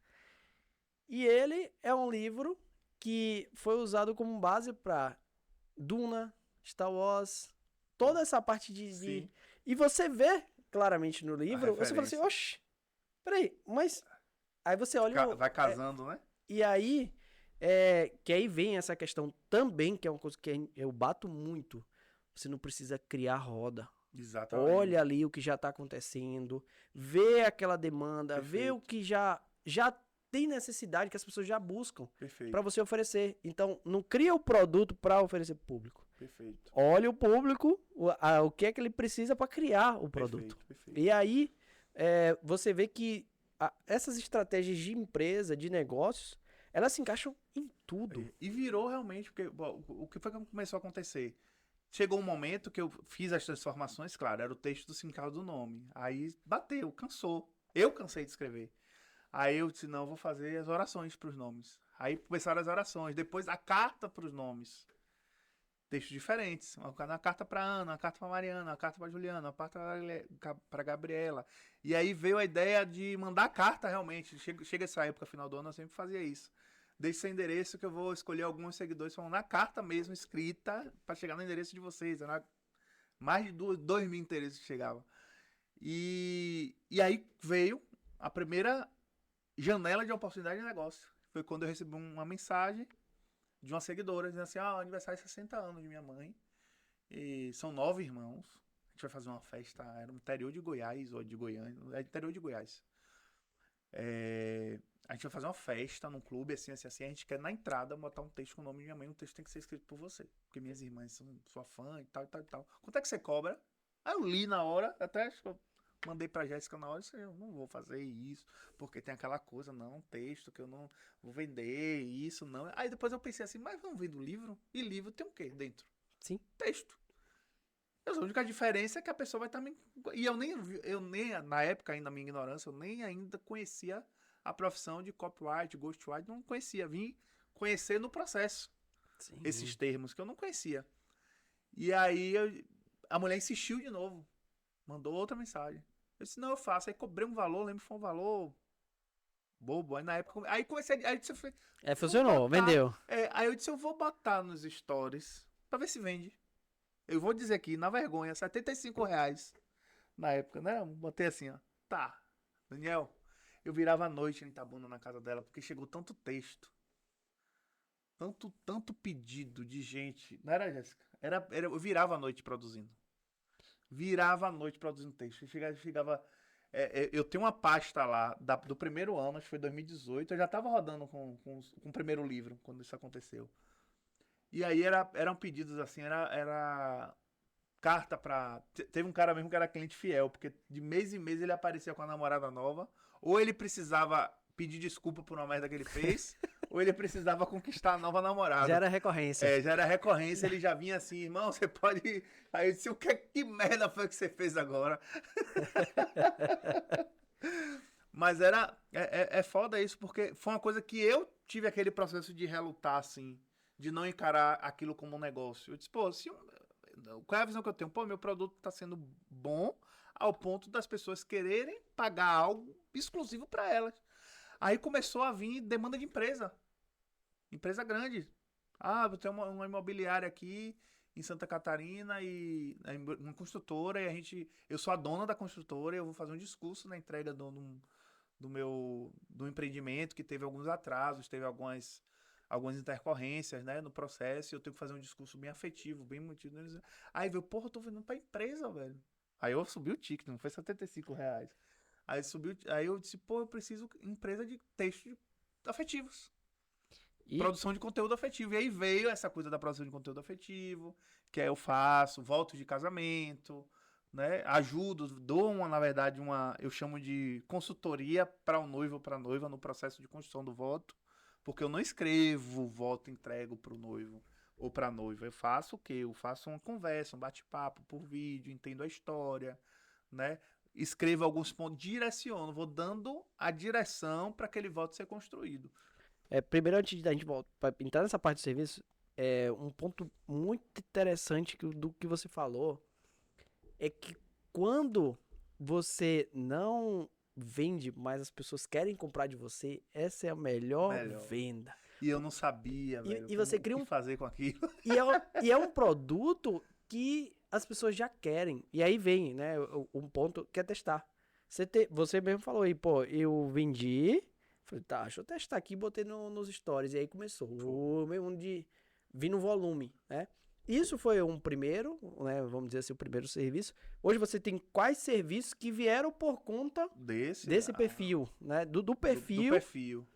E ele é um livro que foi usado como base pra Duna, Star Wars, toda essa parte de... E você vê claramente no livro, você fala assim, oxe, peraí, mas... Aí você olha... Vai casando, né? E aí, que aí vem essa questão também, que é uma coisa que eu bato muito. Você não precisa criar roda. Exatamente. Olha ali o que já tá acontecendo, vê aquela demanda, Perfeito. vê o que já tem necessidade, que as pessoas já buscam para você oferecer. Então, não cria o produto para oferecer pro público. Perfeito. Olha o público, o que é que ele precisa para criar o produto. Perfeito. E aí, você vê que essas estratégias de empresa, de negócios, elas se encaixam em tudo. E virou realmente, porque o que foi que começou a acontecer? Chegou um momento que eu fiz as transformações, claro, era o texto do significado do nome. Aí bateu, cansou. Eu cansei de escrever. Aí eu disse, não, eu vou fazer as orações para os nomes. Aí começaram as orações. Depois a carta para os nomes. Textos diferentes. Uma carta para Ana, uma carta para Mariana, uma carta para Juliana, uma carta para Gabriela. E aí veio a ideia de mandar carta realmente. Chega essa época, final do ano, eu sempre fazia isso. Deixe seu endereço que eu vou escolher alguns seguidores para mandar carta mesmo, escrita, para chegar no endereço de vocês. Era mais de 2 mil endereços que chegavam. E aí veio a primeira janela de oportunidade de negócio. Foi quando eu recebi uma mensagem de uma seguidora dizendo assim, aniversário de 60 anos de minha mãe. E são 9 irmãos. A gente vai fazer uma festa, era no interior de Goiás, ou de Goiânia, é interior de Goiás. A gente vai fazer uma festa num clube, assim. A gente quer na entrada botar um texto com o nome de minha mãe, um texto tem que ser escrito por você. Porque minhas irmãs são sua fã e tal. Quanto é que você cobra? Aí eu li na hora, até acho que eu mandei pra Jéssica na hora, eu não vou fazer isso, porque tem aquela coisa, não, texto que eu não vou vender, isso, não. Aí depois eu pensei assim, mas vamos vender livro? E livro tem o quê dentro? Sim. Texto. A única diferença é que a pessoa vai estar E eu nem, na época, ainda na minha ignorância, eu nem ainda conhecia a profissão de copyright, ghostwriter, não conhecia. Vim conhecer no processo. Sim. Esses termos que eu não conhecia. E aí a mulher insistiu de novo. Mandou outra mensagem. Eu disse, não, eu faço. Aí cobrei um valor, lembro que foi um valor bobo. Aí na época. Aí comecei. Aí eu disse, funcionou, vendeu. Aí eu disse, eu vou botar nos stories pra ver se vende. Eu vou dizer aqui, na vergonha, R$75 na época, né? Eu botei assim, ó. Tá, Daniel, eu virava à noite em Itabuna na casa dela, porque chegou tanto texto. Tanto pedido de gente. Não era, Jéssica? Eu virava à noite produzindo. Virava à noite produzindo texto. Chegava eu tenho uma pasta lá do primeiro ano, acho que foi 2018. Eu já tava rodando com o primeiro livro, quando isso aconteceu. E aí eram pedidos assim, era carta pra. Teve um cara mesmo que era cliente fiel, porque de mês em mês ele aparecia com a namorada nova, ou ele precisava pedir desculpa por uma merda que ele fez, ou ele precisava conquistar a nova Já namorada. era recorrência. É, já era recorrência, ele já vinha assim, irmão, você pode. Aí eu disse, que merda foi que você fez agora? Mas é foda isso, porque foi uma coisa que eu tive aquele processo de relutar, assim, de não encarar aquilo como um negócio. Eu disse, pô, qual é a visão que eu tenho? Pô, meu produto tá sendo bom ao ponto das pessoas quererem pagar algo exclusivo para elas. Aí começou a vir demanda de empresa grande. Ah, eu tenho uma imobiliária aqui em Santa Catarina e uma construtora e eu sou a dona da construtora e eu vou fazer um discurso na entrega do empreendimento que teve alguns atrasos, teve algumas intercorrências, né, no processo, e eu tenho que fazer um discurso bem afetivo, bem emotivo. Aí veio, porra, eu tô vendendo pra empresa, velho. Aí eu subi o ticket, não foi R$ 75. Aí eu disse, pô, eu preciso empresa de textos afetivos. E, Produção de conteúdo afetivo. E aí veio essa coisa da produção de conteúdo afetivo, que eu faço, votos de casamento, né? Ajudo, na verdade, eu chamo de consultoria para o noivo ou para a noiva no processo de construção do voto, porque eu não escrevo o voto e entrego para o noivo ou para a noiva. Eu faço o quê? Eu faço uma conversa, um bate-papo por vídeo, entendo a história, né? Escrevo alguns pontos, direciono, vou dando a direção para aquele voto ser construído. primeiro, antes da gente pra entrar nessa parte do serviço, um ponto muito interessante do que você falou é que quando você não vende, mas as pessoas querem comprar de você, essa é a melhor Melhor. venda. E eu não sabia, velho, Você cria o que fazer com aquilo. E é um produto que as pessoas já querem. E aí vem, né, um ponto que é testar. Você mesmo falou aí, pô, eu vendi, falei, tá, deixa eu testar aqui, botei nos stories. E aí começou, mesmo de vir no volume, né? Isso foi um primeiro, né, vamos dizer assim, o primeiro serviço. Hoje você tem quais serviços que vieram por conta desse perfil, né? Do perfil. Do perfil.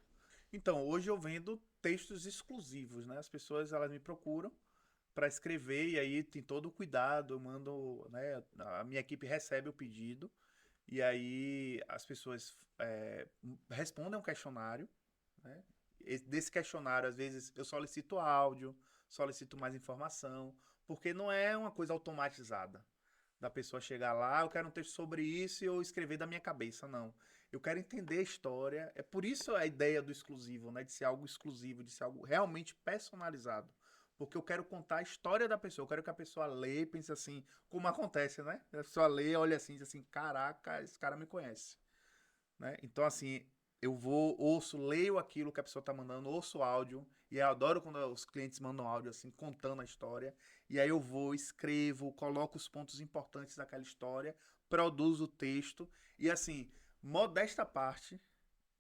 Então, hoje eu vendo textos exclusivos, né? As pessoas, elas me procuram para escrever e aí tem todo o cuidado, eu mando, né? A minha equipe recebe o pedido e aí as pessoas respondem um questionário, né? Desse questionário, às vezes, eu solicito áudio, solicito mais informação, porque não é uma coisa automatizada da pessoa chegar lá, eu quero um texto sobre isso e eu escrever da minha cabeça, não. Eu quero entender a história. É por isso a ideia do exclusivo, né? De ser algo exclusivo, de ser algo realmente personalizado. Porque eu quero contar a história da pessoa. Eu quero que a pessoa lê e pense assim, como acontece, né? A pessoa lê, olha assim, diz assim, caraca, esse cara me conhece. Né? Então, assim, leio aquilo que a pessoa tá mandando, ouço o áudio, e eu adoro quando os clientes mandam áudio, assim, contando a história, e aí eu vou, escrevo, coloco os pontos importantes daquela história, produzo o texto, e assim, modesta parte,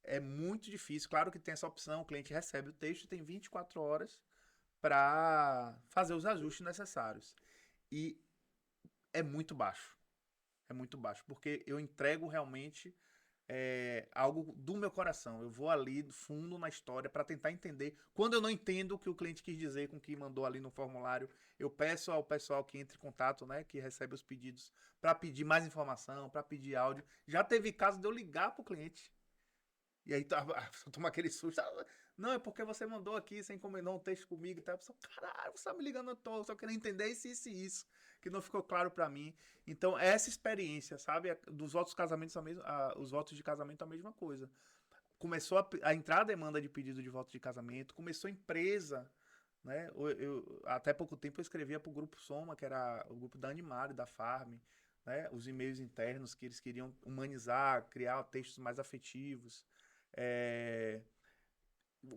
é muito difícil, claro que tem essa opção, o cliente recebe o texto e tem 24 horas para fazer os ajustes necessários. E é muito baixo, porque eu entrego realmente algo do meu coração. Eu vou ali do fundo na história para tentar entender. Quando eu não entendo o que o cliente quis dizer com o que mandou ali no formulário, eu peço ao pessoal que entre em contato, né, que recebe os pedidos, para pedir mais informação, para pedir áudio. Já teve caso de eu ligar pro cliente. E aí toma aquele susto. Não, é porque você mandou aqui, você encomendou um texto comigo e tal. Caralho, você tá me ligando, eu tô só querendo entender isso, que não ficou claro para mim. Então, essa experiência, sabe? Dos votos casamentos, os votos de casamento, a mesma coisa. Começou a entrar a demanda de pedido de voto de casamento, começou a empresa, né? Até pouco tempo eu escrevia pro Grupo Soma, que era o grupo da Animale, da Farm, né? Os e-mails internos que eles queriam humanizar, criar textos mais afetivos.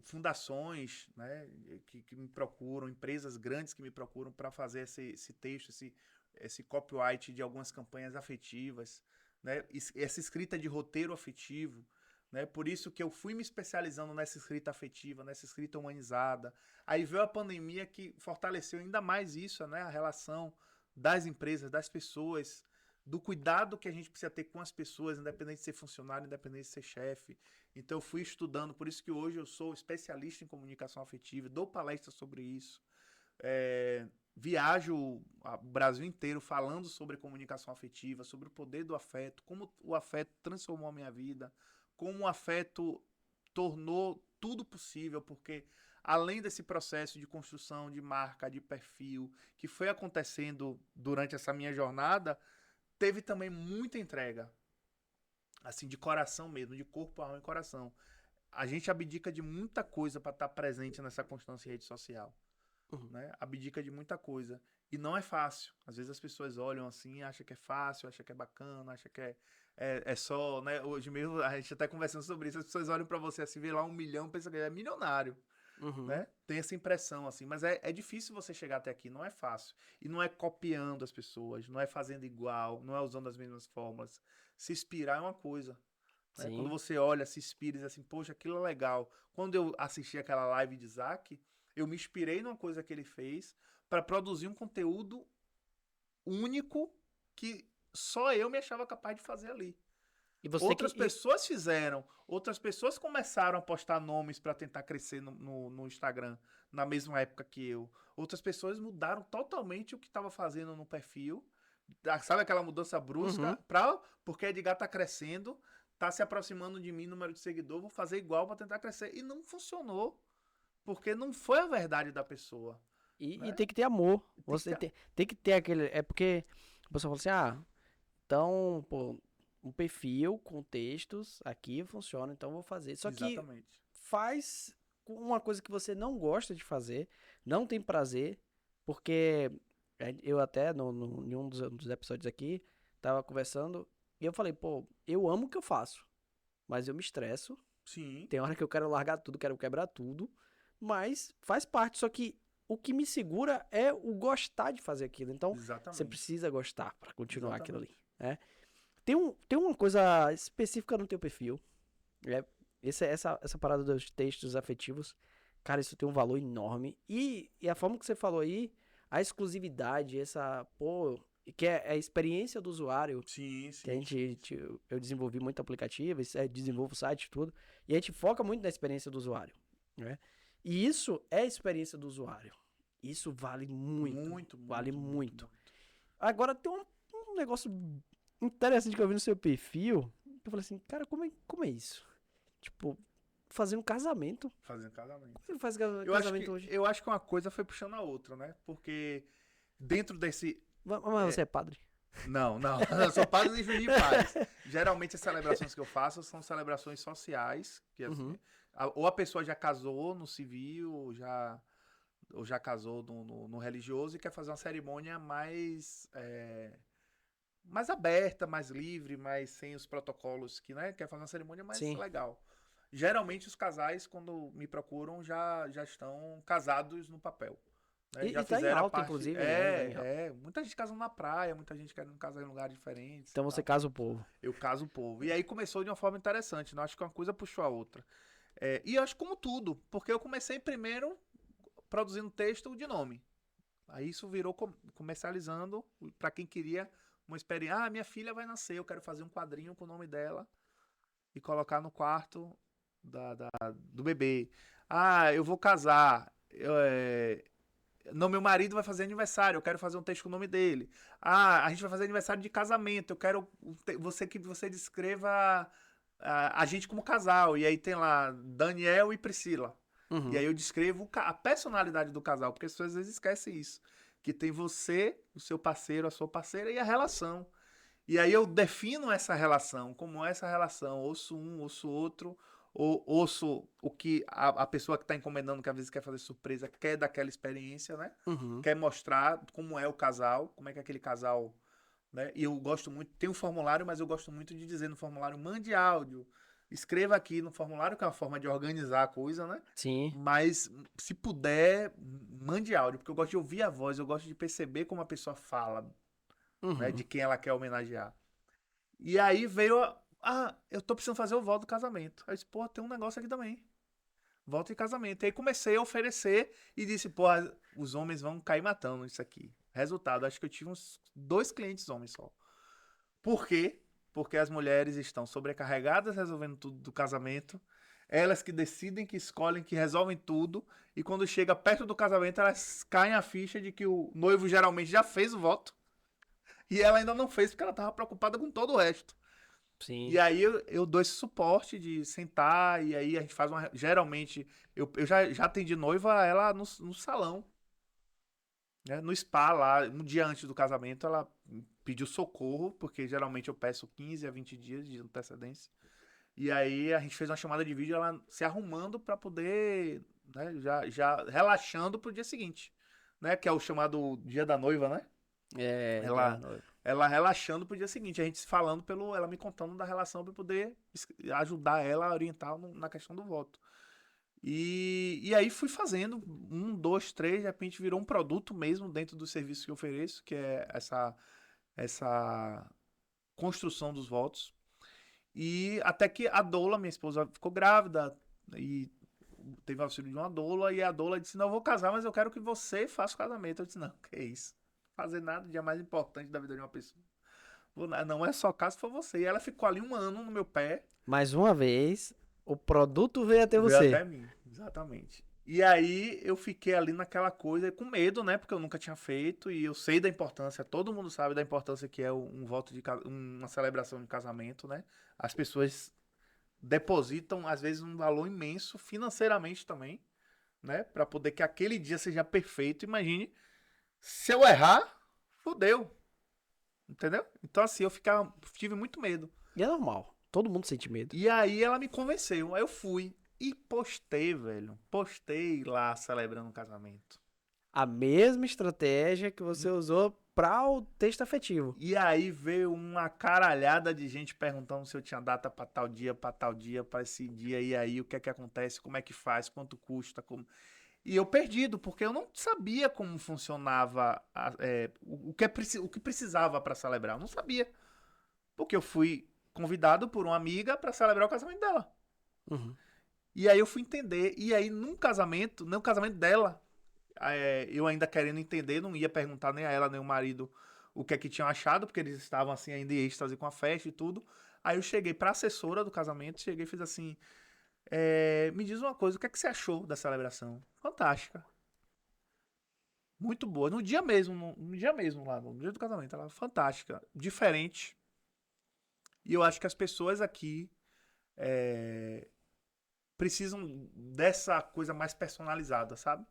Fundações, né, que me procuram, empresas grandes que me procuram para fazer esse texto, esse copyright de algumas campanhas afetivas, né, essa escrita de roteiro afetivo, né, por isso que eu fui me especializando nessa escrita afetiva, nessa escrita humanizada. Aí veio a pandemia que fortaleceu ainda mais isso, né, a relação das empresas, das pessoas, do cuidado que a gente precisa ter com as pessoas, independente de ser funcionário, independente de ser chefe. Então eu fui estudando, por isso que hoje eu sou especialista em comunicação afetiva, dou palestras sobre isso. Viajo o Brasil inteiro falando sobre comunicação afetiva, sobre o poder do afeto, como o afeto transformou a minha vida, como o afeto tornou tudo possível, porque além desse processo de construção de marca, de perfil, que foi acontecendo durante essa minha jornada, teve também muita entrega, assim, de coração mesmo, de corpo, alma e coração. A gente abdica de muita coisa para estar presente nessa constância em rede social, Uhum. né? Abdica de muita coisa. E não é fácil. Às vezes as pessoas olham assim, acham que é fácil, acham que é bacana, acham que é só, né? Hoje mesmo a gente até conversando sobre isso, as pessoas olham para você assim, vê lá 1 milhão, pensam que é milionário, Uhum. né? Tem essa impressão assim, mas é difícil você chegar até aqui, não é fácil. E não é copiando as pessoas, não é fazendo igual, não é usando as mesmas fórmulas. Se inspirar é uma coisa, né? Quando Sim. você olha, se inspira e diz assim, poxa, aquilo é legal. Quando eu assisti aquela live de Isaac, eu me inspirei numa coisa que ele fez para produzir um conteúdo único que só eu me achava capaz de fazer ali. E você Outras que. pessoas fizeram, outras pessoas começaram a postar nomes para tentar crescer no Instagram na mesma época que eu. Outras pessoas mudaram totalmente o que estava fazendo no perfil. Sabe aquela mudança brusca? Uhum. Porque Edgar tá crescendo, tá se aproximando de mim, número de seguidor, vou fazer igual para tentar crescer. E não funcionou, porque não foi a verdade da pessoa, E né? tem que ter amor. Tem que Você ter... tem que ter aquele. É porque a pessoa fala assim, então, pô, um perfil com textos aqui funciona, então eu vou fazer. Só que Exatamente. faz uma coisa que você não gosta de fazer, não tem prazer, porque eu até em um dos episódios aqui tava conversando e eu falei, pô, eu amo o que eu faço, mas eu me estresso. Sim, Tem hora que eu quero largar tudo, quero quebrar tudo, mas faz parte. Só que o que me segura é o gostar de fazer aquilo. Então, você exatamente. precisa gostar para continuar aquilo ali, Exatamente. né? Tem uma coisa específica no teu perfil. É, essa parada dos textos afetivos, cara, isso tem um valor enorme. E a forma que você falou aí, a exclusividade, pô, que é a experiência do usuário, Sim, que a sim, sim, gente, sim. eu desenvolvi muito aplicativo, desenvolvo site e tudo, e a gente foca muito na experiência do usuário, né? E isso é a experiência do usuário. Isso vale muito, Muito, vale muito, muito, muito. muito. Agora tem um negócio interessante que eu vi no seu perfil, que eu falei assim, cara, como é isso? Tipo, fazendo casamento. Fazendo Como casamento. você faz casamento hoje? Eu acho que uma coisa foi puxando a outra, né? Porque dentro desse. Mas você é padre? Não, não. Eu sou padre de Juiz de Paz. Geralmente as celebrações que eu faço são celebrações sociais, que assim, Uhum. ou a pessoa já casou no civil, ou já casou no religioso e quer fazer uma cerimônia mais aberta, mais livre, mais sem os protocolos que, né? Quer fazer uma cerimônia mais Sim. legal. Geralmente os casais, quando me procuram, já estão casados no papel. Né? Já E tá em fizeram a alta, parte. inclusive, né? Tá em alta. Muita gente casando na praia, muita gente querendo casar em lugares diferentes e Então você tal. casa o povo. Eu caso o povo. E aí começou de uma forma interessante, né? Acho que uma coisa puxou a outra. E eu acho como tudo, porque eu comecei primeiro produzindo texto de nome. Aí isso virou comercializando para quem queria uma experiência. Ah, minha filha vai nascer, eu quero fazer um quadrinho com o nome dela e colocar no quarto do bebê. Ah, eu vou casar. Não, meu marido vai fazer aniversário, eu quero fazer um texto com o nome dele. Ah, a gente vai fazer aniversário de casamento, eu quero que você descreva a gente como casal. E aí tem lá Daniel e Priscila. E Uhum. aí eu descrevo a personalidade do casal, porque as pessoas às vezes esquecem isso. Que tem você, o seu parceiro, a sua parceira e a relação. E aí eu defino essa relação, como essa relação, ouço um, ouço outro, ou ouço o que a pessoa que está encomendando, que às vezes quer fazer surpresa, quer daquela experiência, né? Uhum. Quer mostrar como é o casal, como é que aquele casal, né? E eu gosto muito, tem um formulário, mas eu gosto muito de dizer no formulário, mande áudio, escreva aqui no formulário, que é uma forma de organizar a coisa, né? Sim. Mas se puder, mande áudio, porque eu gosto de ouvir a voz, eu gosto de perceber como a pessoa fala, né? De Uhum. quem ela quer homenagear. E aí veio eu tô precisando fazer o voto do casamento. Aí eu disse, pô, tem um negócio aqui também. Voto de casamento. E aí comecei a oferecer e disse, pô, os homens vão cair matando isso aqui. Resultado, acho que eu tive uns 2 clientes homens só. Por quê? Porque as mulheres estão sobrecarregadas resolvendo tudo do casamento. Elas que decidem, que escolhem, que resolvem tudo. E quando chega perto do casamento, elas caem a ficha de que o noivo geralmente já fez o voto. E ela ainda não fez porque ela estava preocupada com todo o resto. Sim. E aí eu dou esse suporte de sentar. E aí a gente faz uma. Geralmente, eu já atendi noiva ela no salão. Né? No spa lá, um dia antes do casamento, ela pediu socorro, porque geralmente eu peço 15 a 20 dias de antecedência. E aí a gente fez uma chamada de vídeo, ela se arrumando para poder, né, já relaxando pro dia seguinte, né, que é o chamado dia da noiva, né? É, dia da Ela noiva. ela relaxando pro dia seguinte, a gente se falando ela me contando da relação para poder ajudar ela a orientar na questão do voto. E aí fui fazendo, um, dois, três, de repente virou um produto mesmo dentro do serviço que eu ofereço, que é essa construção dos votos. E até que a doula, minha esposa, ficou grávida e teve auxílio de uma doula, e a doula disse, não, eu vou casar, mas eu quero que você faça o casamento. Eu disse, não, que isso? Fazer nada, o dia mais importante da vida de uma pessoa. Não é só caso, foi você. E ela ficou ali um ano no meu pé, Mais uma vez, o produto veio até veio você. até mim, exatamente. E aí eu fiquei ali naquela coisa com medo, né? Porque eu nunca tinha feito e eu sei da importância, todo mundo sabe da importância que é um voto de uma celebração de casamento, né? As pessoas depositam às vezes um valor imenso financeiramente também, né? Para poder que aquele dia seja perfeito. Imagine, se eu errar, fodeu, entendeu? Então assim, tive muito medo. E é normal. Todo mundo sente medo. E aí ela me convenceu. Aí eu fui e postei, velho. Postei lá celebrando o casamento. A mesma estratégia que você usou para o texto afetivo. E aí veio uma caralhada de gente perguntando se eu tinha data pra tal dia, pra esse dia. E aí o que é que acontece, como é que faz, quanto custa, como... E eu perdido, porque eu não sabia como funcionava o que precisava pra celebrar. Eu não sabia. Porque eu fui convidado por uma amiga pra celebrar o casamento dela. Uhum. E aí eu fui entender. E aí, no casamento dela, eu ainda querendo entender, não ia perguntar nem a ela, nem o marido o que é que tinham achado, porque eles estavam assim ainda em êxtase com a festa e tudo. Aí eu cheguei pra assessora do casamento, cheguei e fiz assim: me diz uma coisa, o que é que você achou da celebração? Fantástica. Muito boa. No dia mesmo, no dia mesmo lá, no dia do casamento. Ela fantástica. Diferente. E eu acho que as pessoas aqui precisam dessa coisa mais personalizada, sabe?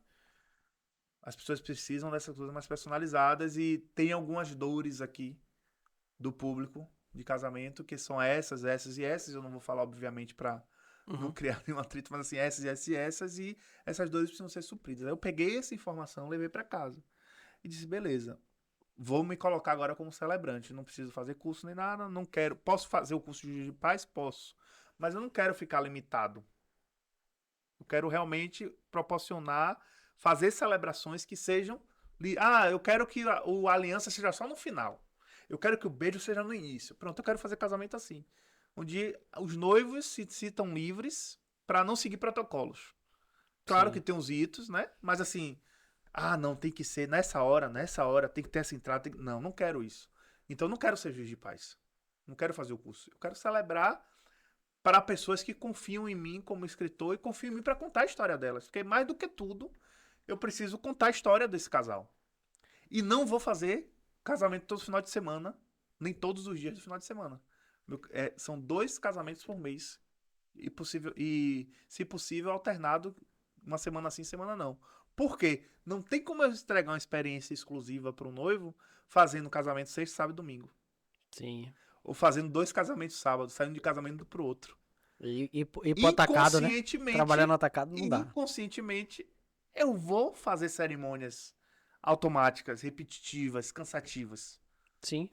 As pessoas precisam dessas coisas mais personalizadas e tem algumas dores aqui do público de casamento que são essas e essas. Eu não vou falar, obviamente, pra não Uhum. criar nenhum atrito, mas assim, essas e essas dores precisam ser supridas. Aí eu peguei essa informação, levei pra casa e disse, beleza, vou me colocar agora como celebrante. Não preciso fazer curso nem nada, não quero. Posso fazer o curso de paz? Posso. Mas eu não quero ficar limitado. Eu quero realmente proporcionar, fazer celebrações que sejam. Eu quero que a aliança seja só no final. Eu quero que o beijo seja no início. Pronto, eu quero fazer casamento assim. Onde os noivos se sintam livres para não seguir protocolos. Claro que Sim. tem uns ritos, né? Mas assim, não, tem que ser nessa hora, tem que ter essa entrada. Não, não quero isso. Então eu não quero ser juiz de paz. Não quero fazer o curso. Eu quero celebrar para pessoas que confiam em mim como escritor e confiam em mim para contar a história delas. Porque mais do que tudo, eu preciso contar a história desse casal. E não vou fazer casamento todo final de semana, nem todos os dias do final de semana. São 2 casamentos por mês. E, se possível, alternado uma semana sim, semana não. Por quê? Não tem como eu entregar uma experiência exclusiva para o noivo fazendo casamento sexta, sábado e domingo. Sim. Ou fazendo 2 casamentos sábado, saindo de casamento pro outro. E pro atacado, né? Trabalhar Inconscientemente, no atacado não dá. inconscientemente, eu vou fazer cerimônias automáticas, repetitivas, cansativas. Sim.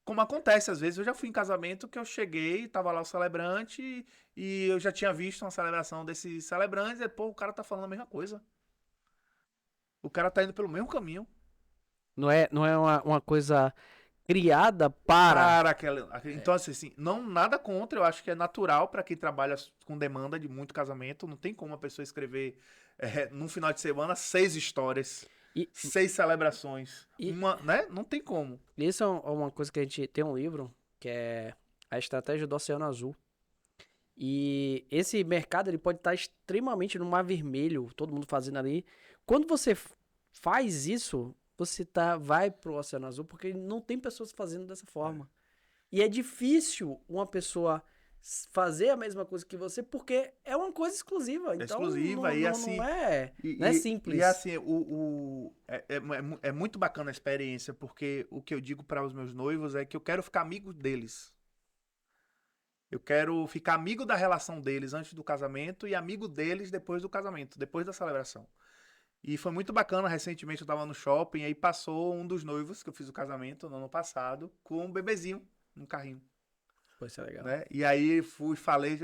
Como acontece, às vezes eu já fui em casamento que eu cheguei, tava lá o celebrante e eu já tinha visto uma celebração desses celebrantes e, pô, o cara tá falando a mesma coisa. O cara tá indo pelo mesmo caminho. Não é uma coisa criada para. Para aquela. Então, assim, não nada contra, eu acho que é natural para quem trabalha com demanda de muito casamento. Não tem como a pessoa escrever num final de semana 6 histórias, E, 6 celebrações. e Uma, né? Não tem como. isso é uma coisa que a gente tem um livro. que é a estratégia do Oceano Azul. E esse mercado ele pode estar extremamente no Mar Vermelho, todo mundo fazendo ali. Quando você faz isso, você vai pro Oceano Azul porque não tem pessoas fazendo dessa forma. E é difícil uma pessoa fazer a mesma coisa que você porque é uma coisa exclusiva. É Então exclusiva e assim. não é simples. E assim, é muito bacana a experiência, porque o que eu digo para os meus noivos é que eu quero ficar amigo deles. Eu quero ficar amigo da relação deles antes do casamento e amigo deles depois do casamento, depois da celebração. E foi muito bacana, recentemente eu tava no shopping, aí passou um dos noivos, que eu fiz o casamento no ano passado, com um bebezinho no carrinho, Pô, isso é legal. né? E aí falei,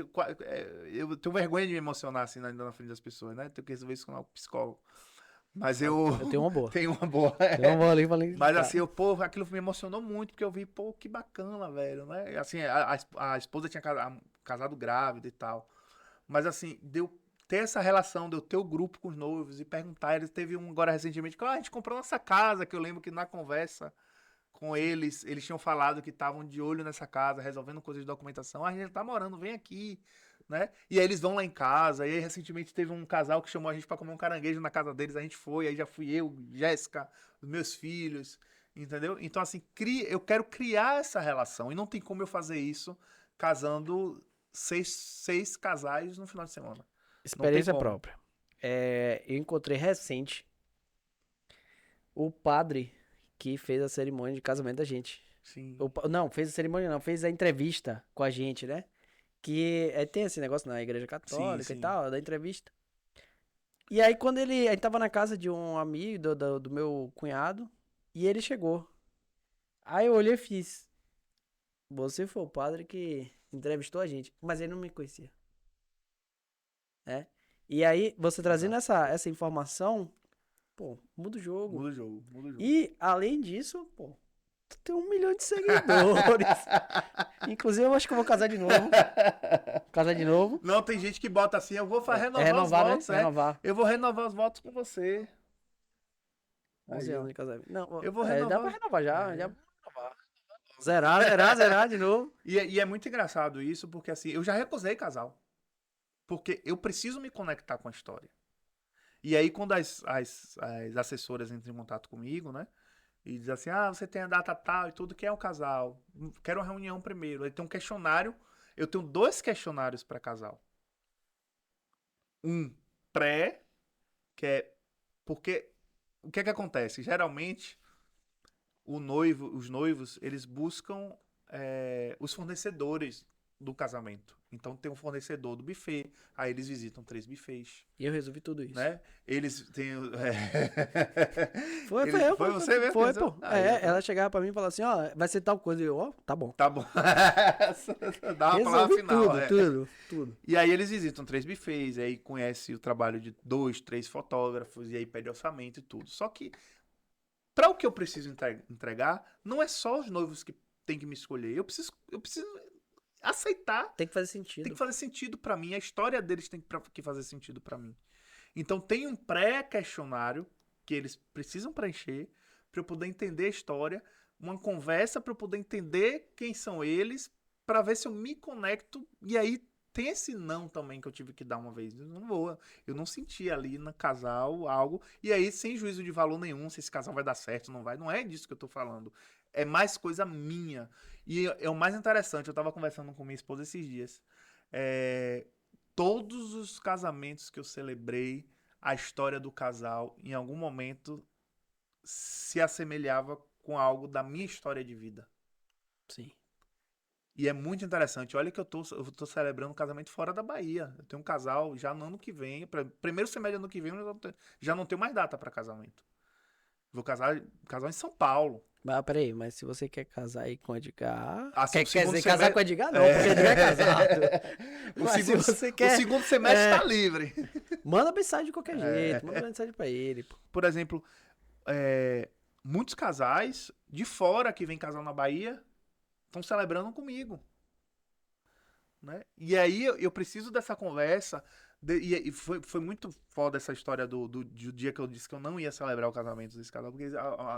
eu tenho vergonha de me emocionar assim na frente das pessoas, né? Tenho que resolver isso com o psicólogo. Mas eu Eu tenho uma boa. tenho uma boa. Tenho uma boa ali, falei. Mas tá. assim, aquilo me emocionou muito, porque eu vi, pô, que bacana, velho, né? E, assim, a esposa tinha casado grávida e tal. Mas assim, deu ter essa relação, de eu ter o grupo com os noivos e perguntar. Eles teve um agora recentemente que a gente comprou nossa casa, que eu lembro que na conversa com eles tinham falado que estavam de olho nessa casa, resolvendo coisas de documentação. A gente tá morando, vem aqui, né? E aí eles vão lá em casa. E aí recentemente teve um casal que chamou a gente pra comer um caranguejo na casa deles. A gente foi, aí já fui eu, Jéssica, os meus filhos, entendeu? Então assim, eu quero criar essa relação e não tem como eu fazer isso casando seis casais no final de semana. Não tem Experiência como. própria. Eu encontrei recente o padre que fez a cerimônia de casamento da gente. Sim. Não, fez a cerimônia não, fez a entrevista com a gente, né? Que tem esse negócio na igreja católica Sim. e tal, da entrevista. E aí quando a gente tava na casa de um amigo do meu cunhado, e ele chegou. Aí eu olhei e fiz, você foi o padre que entrevistou a gente, mas ele não me conhecia. Né? E aí, você trazendo essa informação, pô, muda o jogo. Muda o jogo, muda o jogo. E, além disso, pô, tu tem 1 milhão de seguidores. Inclusive, eu acho que eu vou casar de novo. Casar de novo. Não, tem gente que bota assim, eu vou renovar, Renovar, os votos, né? Renovar. Eu vou renovar os votos com você. 11 Aí, ó. anos de casamento. Não, Eu vou dá renovar. pra renovar já. Já vou renovar. Zerar de novo. E é muito engraçado isso, porque assim, eu já recusei casal. Porque eu preciso me conectar com a história. E aí, quando as assessoras entram em contato comigo, né? E dizem assim, você tem a data tal e tudo, quem é o casal? Quero uma reunião primeiro. Aí tem um questionário. Eu tenho 2 questionários para casal. Um pré, que é... Porque o que é que acontece? Geralmente, os noivos, eles buscam os fornecedores do casamento. Então tem um fornecedor do buffet, aí eles visitam 3 buffets. E eu resolvi tudo isso. Né? Eles têm... Foi você mesmo? Foi, pensou? pô. Aí, Ela chegava pra mim e falava assim, vai ser tal coisa. E eu, tá bom. Tá bom. Dá uma palavra Resolvi final. tudo. E aí eles visitam 3 buffets, aí conhece o trabalho de 2, 3 fotógrafos, e aí pede orçamento e tudo. Só que, para o que eu preciso entregar, não é só os noivos que tem que me escolher. Eu preciso aceitar. Tem que fazer sentido. Tem que fazer sentido para mim. A história deles tem que fazer sentido para mim. Então tem um pré-questionário que eles precisam preencher para eu poder entender a história, uma conversa para eu poder entender quem são eles, para ver se eu me conecto. E aí tem esse não também que eu tive que dar uma vez. Eu não senti ali no casal algo. E aí, sem juízo de valor nenhum, se esse casal vai dar certo, não vai. Não é disso que eu tô falando. É mais coisa minha. E é o mais interessante, eu tava conversando com minha esposa esses dias. Todos os casamentos que eu celebrei, a história do casal, em algum momento, se assemelhava com algo da minha história de vida. Sim. E é muito interessante. Olha que eu tô celebrando um casamento fora da Bahia. Eu tenho um casal já no ano que vem. Primeiro semestre do ano que vem, eu já não tenho mais data para casamento. Vou casar em São Paulo. Mas peraí, mas se você quer casar aí com o Edgar. Assim, Quer dizer, casar com o Edgar não, porque o Edgar é casado. O segundo semestre tá livre. Manda mensagem de qualquer jeito, manda mensagem pra ele. Por exemplo, muitos casais de fora que vem casar na Bahia estão celebrando comigo. Né? E aí eu preciso dessa conversa. E foi muito foda essa história do dia que eu disse que eu não ia celebrar o casamento desse casal, porque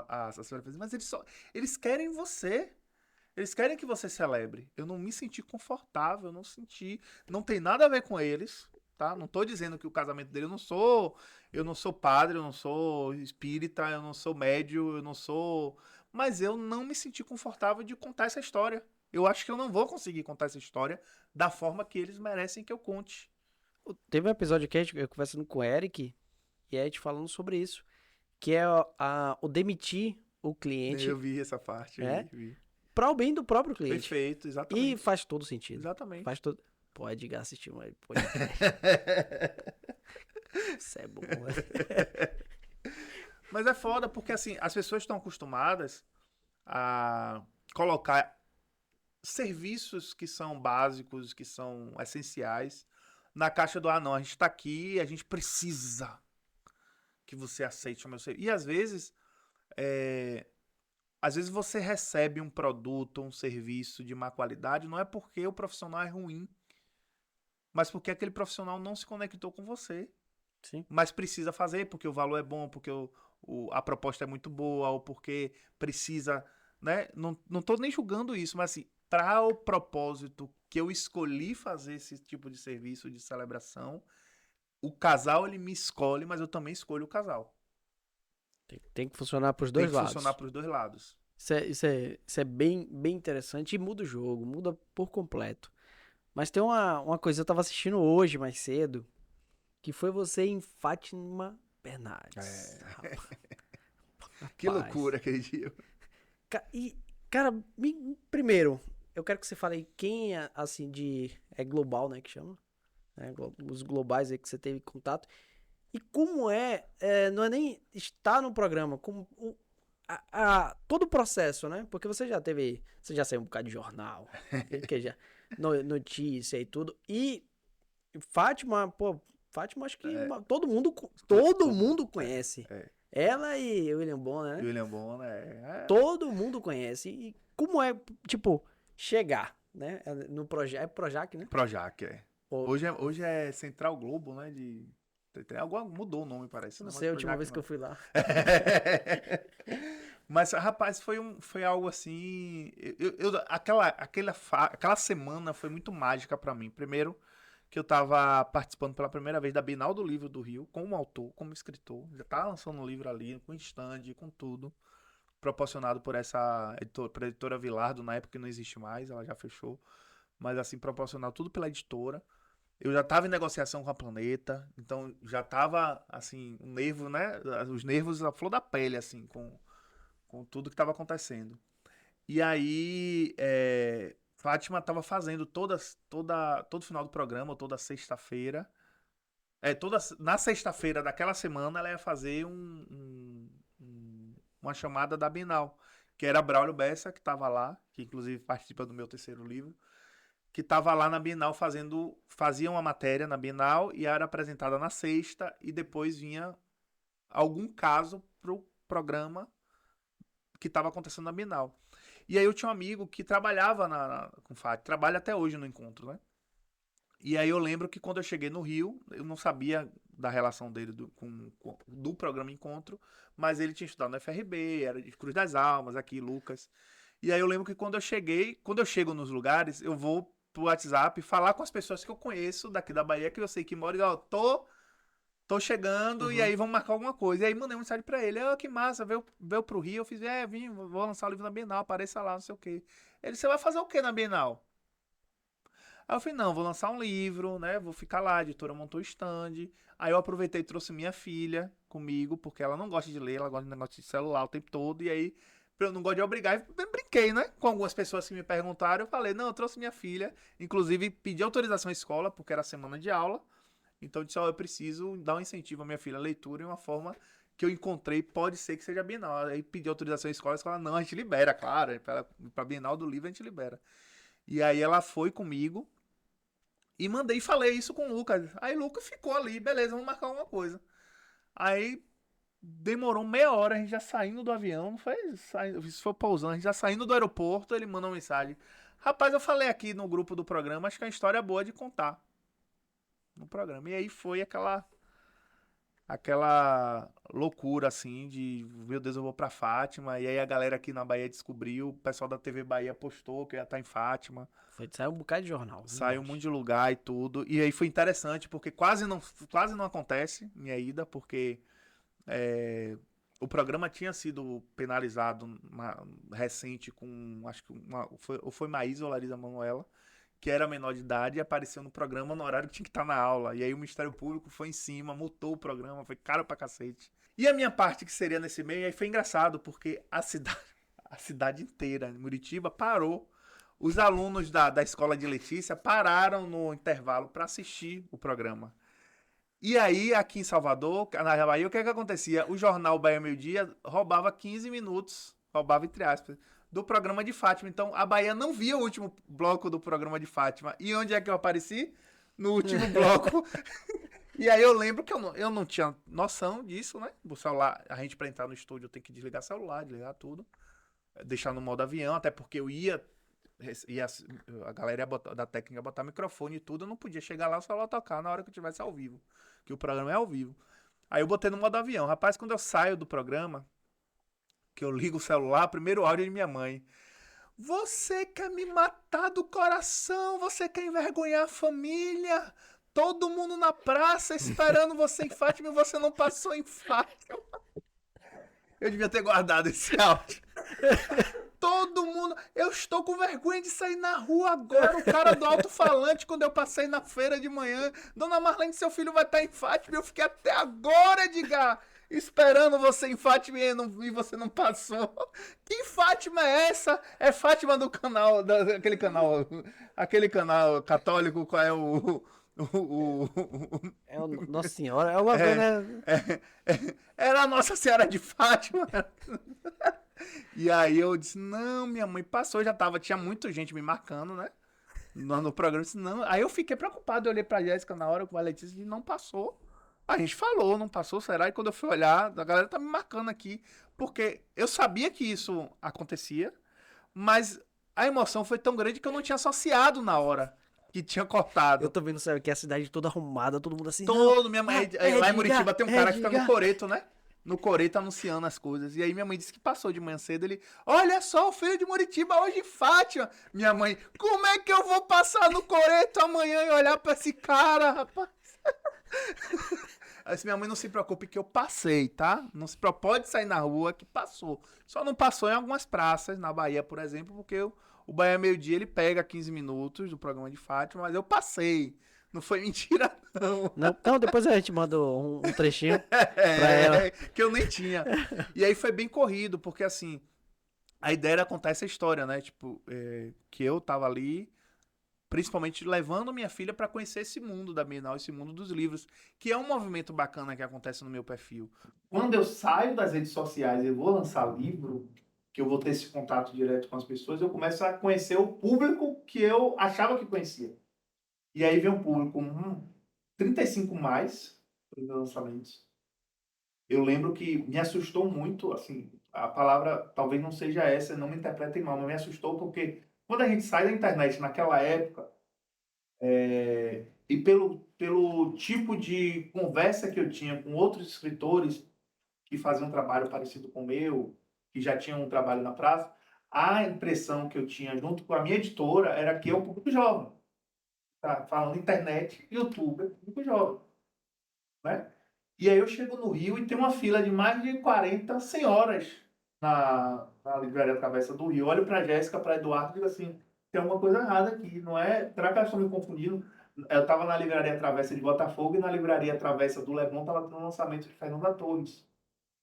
a senhora fez, mas eles querem você. Eles querem que você celebre. Eu não me senti confortável, eu não senti. Não tem nada a ver com eles, tá? Não tô dizendo que o casamento dele eu não sou padre, eu não sou espírita, eu não sou médio, eu não sou. Mas eu não me senti confortável de contar essa história. Eu acho que eu não vou conseguir contar essa história da forma que eles merecem que eu conte. Teve um episódio que eu conversando com o Eric e a gente falando sobre isso, que é o demitir o Eu cliente, vi essa parte, é, vi. para o bem do próprio cliente. Perfeito, E exatamente. faz todo sentido. Exatamente. Faz todo. Pô, Edgar assistiu um podcast. Isso é bom. Mas é foda porque, assim, as pessoas estão acostumadas a colocar serviços que são básicos, que são essenciais, na caixa do, não, a gente tá aqui, a gente precisa que você aceite o meu serviço. E é, às vezes você recebe um produto, um serviço de má qualidade, não é porque o profissional é ruim, mas porque aquele profissional não se conectou com você. Sim. Mas precisa fazer porque o valor é bom, porque a proposta é muito boa, ou porque precisa, né? Não tô nem julgando isso, mas assim, para o propósito que eu escolhi fazer esse tipo de serviço de celebração, o casal ele me escolhe, mas eu também escolho o casal. Tem que funcionar pros Tem dois que funcionar lados. para os dois lados. Isso é bem, bem interessante e muda o jogo, muda por completo. Mas tem uma coisa, eu tava assistindo hoje mais cedo, que foi você em Fátima Bernardes. Que Rapaz. loucura aquele dia. E, cara, primeiro, eu quero que você fale aí quem é, assim, é global, né, que chama? Né, os globais aí que você teve contato. E como não é nem estar no programa, como todo o processo, né? Porque você já saiu um bocado de jornal, que já, notícia e tudo. E Fátima, pô, Fátima acho que todo mundo conhece. É. Ela e o William Bonner, E né? o William Bonner Todo mundo conhece. E como é, tipo, chegar, né? No Projac, Projac, né? Projac, é. Ou, Hoje é Central Globo, né? Agora mudou o nome, parece. eu não Não é mais sei, a última Projac, vez que eu não. fui lá. Mas, rapaz, foi algo assim. Aquela semana foi muito mágica pra mim. Primeiro, que eu tava participando pela primeira vez da Bienal do Livro do Rio, como autor, como escritor. Já tava lançando um livro ali, com stand, com tudo. Proporcionado por por editora Vilardo, na época que não existe mais, ela já fechou. Mas assim, proporcionado tudo pela editora. Eu já tava em negociação com a Planeta, então já tava, assim, o nervo, né? Os nervos à flor da pele, assim, com tudo que tava acontecendo. E aí, Fátima tava fazendo todo final do programa, toda sexta-feira. Na sexta-feira daquela semana, ela ia fazer uma chamada da Bienal, que era Braulio Bessa, que tava lá, que inclusive participa do meu terceiro livro, que estava lá na Bienal fazia uma matéria na Bienal e era apresentada na sexta e depois vinha algum caso pro programa que estava acontecendo na Bienal. E aí eu tinha um amigo que trabalhava com Fátima, trabalha até hoje no encontro, né? E aí eu lembro que quando eu cheguei no Rio, eu não sabia da relação dele do programa Encontro, mas ele tinha estudado no FRB, era de Cruz das Almas, aqui, Lucas. E aí eu lembro que quando eu chego nos lugares, eu vou pro WhatsApp falar com as pessoas que eu conheço daqui da Bahia, que eu sei que moram, e ó, tô chegando e Uhum. aí vamos marcar alguma coisa. E aí mandei uma mensagem pra ele, que massa, veio pro Rio, eu fiz, vim, vou lançar o livro na Bienal, apareça lá, não sei o quê. Ele, você vai fazer o quê na Bienal? Aí eu falei, não, vou lançar um livro, né? Vou ficar lá, a editora montou o stand. Aí eu aproveitei e trouxe minha filha comigo, porque ela não gosta de ler, ela gosta de negócio de celular o tempo todo. E aí, eu não gosto de obrigar, eu brinquei, né? Com algumas pessoas que me perguntaram, eu falei, não, eu trouxe minha filha. Inclusive, pedi autorização à escola, porque era semana de aula. Então eu disse, eu preciso dar um incentivo à minha filha à leitura e uma forma que eu encontrei, pode ser que seja a Bienal. Aí pedi autorização à escola, a escola, não, a gente libera, claro. Pra Bienal do livro a gente libera. E aí ela foi comigo. E mandei e falei isso com o Lucas. Aí o Lucas ficou ali, beleza, vamos marcar alguma coisa. Aí demorou meia hora, a gente já saindo do avião, não foi? Isso foi pousando, a gente já saindo do aeroporto, ele manda uma mensagem. Rapaz, eu falei aqui no grupo do programa, acho que é uma história boa de contar no programa. E aí foi aquela loucura, assim, de, meu Deus, eu vou pra Fátima. E aí a galera aqui na Bahia descobriu, o pessoal da TV Bahia postou que eu ia estar em Fátima. Saiu um bocado de jornal. Um Saiu um monte monte. de lugar e tudo. E aí foi interessante, porque quase não acontece minha ida, porque o programa tinha sido penalizado recente com, acho que ou foi Maísa ou Larisa Manoela, que era menor de idade e apareceu no programa no horário que tinha que estar na aula. E aí o Ministério Público foi em cima, multou o programa, foi caro pra cacete. E a minha parte, que seria nesse meio, aí foi engraçado, porque a cidade inteira, Muritiba, parou. Os alunos da escola de Letícia pararam no intervalo para assistir o programa. E aí, aqui em Salvador, na Bahia, o que é que acontecia? O jornal Bahia Meio Dia roubava 15 minutos, roubava entre aspas, do programa de Fátima. Então, a Bahia não via o último bloco do programa de Fátima. E onde é que eu apareci? No último bloco. E aí eu lembro que eu não tinha noção disso, né? O celular, a gente pra entrar no estúdio tem que desligar o celular, desligar tudo, deixar no modo avião, até porque ia a galera da técnica ia botar microfone e tudo, eu não podia chegar lá e o celular tocar na hora que eu estivesse ao vivo, que o programa é ao vivo. Aí eu botei no modo avião. Rapaz, quando eu saio do programa, que eu ligo o celular, primeiro áudio é de minha mãe. Você quer me matar do coração? Você quer envergonhar a família? Todo mundo na praça esperando você em Fátima e você não passou em Fátima. Eu devia ter guardado esse áudio. Todo mundo. Eu estou com vergonha de sair na rua agora. O cara do alto-falante, quando eu passei na feira de manhã. Dona Marlene, seu filho vai estar em Fátima. Eu fiquei até agora, Edgar, esperando você em Fátima e você não passou. Que Fátima é essa? É Fátima do canal, aquele canal católico, qual é Nossa Senhora, é uma coisa, é, né? era a Nossa Senhora de Fátima. E aí eu disse, não, minha mãe passou, tinha muita gente me marcando, né? No programa, eu disse, não. Aí eu fiquei preocupado, eu olhei pra Jéssica na hora com a Letícia e não passou. A gente falou, não passou, será? E quando eu fui olhar, a galera tá me marcando aqui, porque eu sabia que isso acontecia, mas a emoção foi tão grande que eu não tinha associado na hora que tinha Eu cortado. tô vendo, sabe, que a cidade toda arrumada, todo mundo assim, não. Todo, minha mãe, lá em Muritiba tem um cara que fica no Edgar. coreto, né? No coreto anunciando as coisas. E aí minha mãe disse que passou de manhã cedo, ele, olha só, o filho de Muritiba hoje em Fátima. Minha mãe, como é que eu vou passar no coreto amanhã e olhar pra esse cara, rapaz? Aí disse, minha mãe, não se preocupe que eu passei, tá? Não se preocupe, pode sair na rua que passou. Só não passou em algumas praças, na Bahia, por exemplo, porque o Bahia Meio Dia, ele pega 15 minutos do programa de Fátima, mas eu passei. Não foi mentira, não. Não, depois a gente manda um trechinho pra ela. Que eu nem tinha. E aí foi bem corrido, porque assim, a ideia era contar essa história, né? Tipo, que eu tava ali, principalmente levando minha filha para conhecer esse mundo da Bienal, esse mundo dos livros, que é um movimento bacana que acontece no meu perfil. Quando eu saio das redes sociais e vou lançar livro, que eu vou ter esse contato direto com as pessoas, eu começo a conhecer o público que eu achava que conhecia. E aí vem um público 35 mais para os lançamentos. Eu lembro que me assustou muito, assim, a palavra talvez não seja essa, não me interpretem mal, mas me assustou porque quando a gente sai da internet naquela época, e pelo tipo de conversa que eu tinha com outros escritores que faziam um trabalho parecido com o meu, que já tinham um trabalho na praça, a impressão que eu tinha junto com a minha editora era que é um público jovem. Tá? Falando internet, youtuber, público jovem. Né? E aí eu chego no Rio e tem uma fila de mais de 40 senhoras na livraria Travessa do Rio. Olho para Jéssica, para Eduardo e digo assim, tem alguma coisa errada aqui, não é? Será que elas estão me confundindo? Eu estava na livraria Travessa de Botafogo e na livraria Travessa do Leblon estava tendo um lançamento de Fernanda Torres.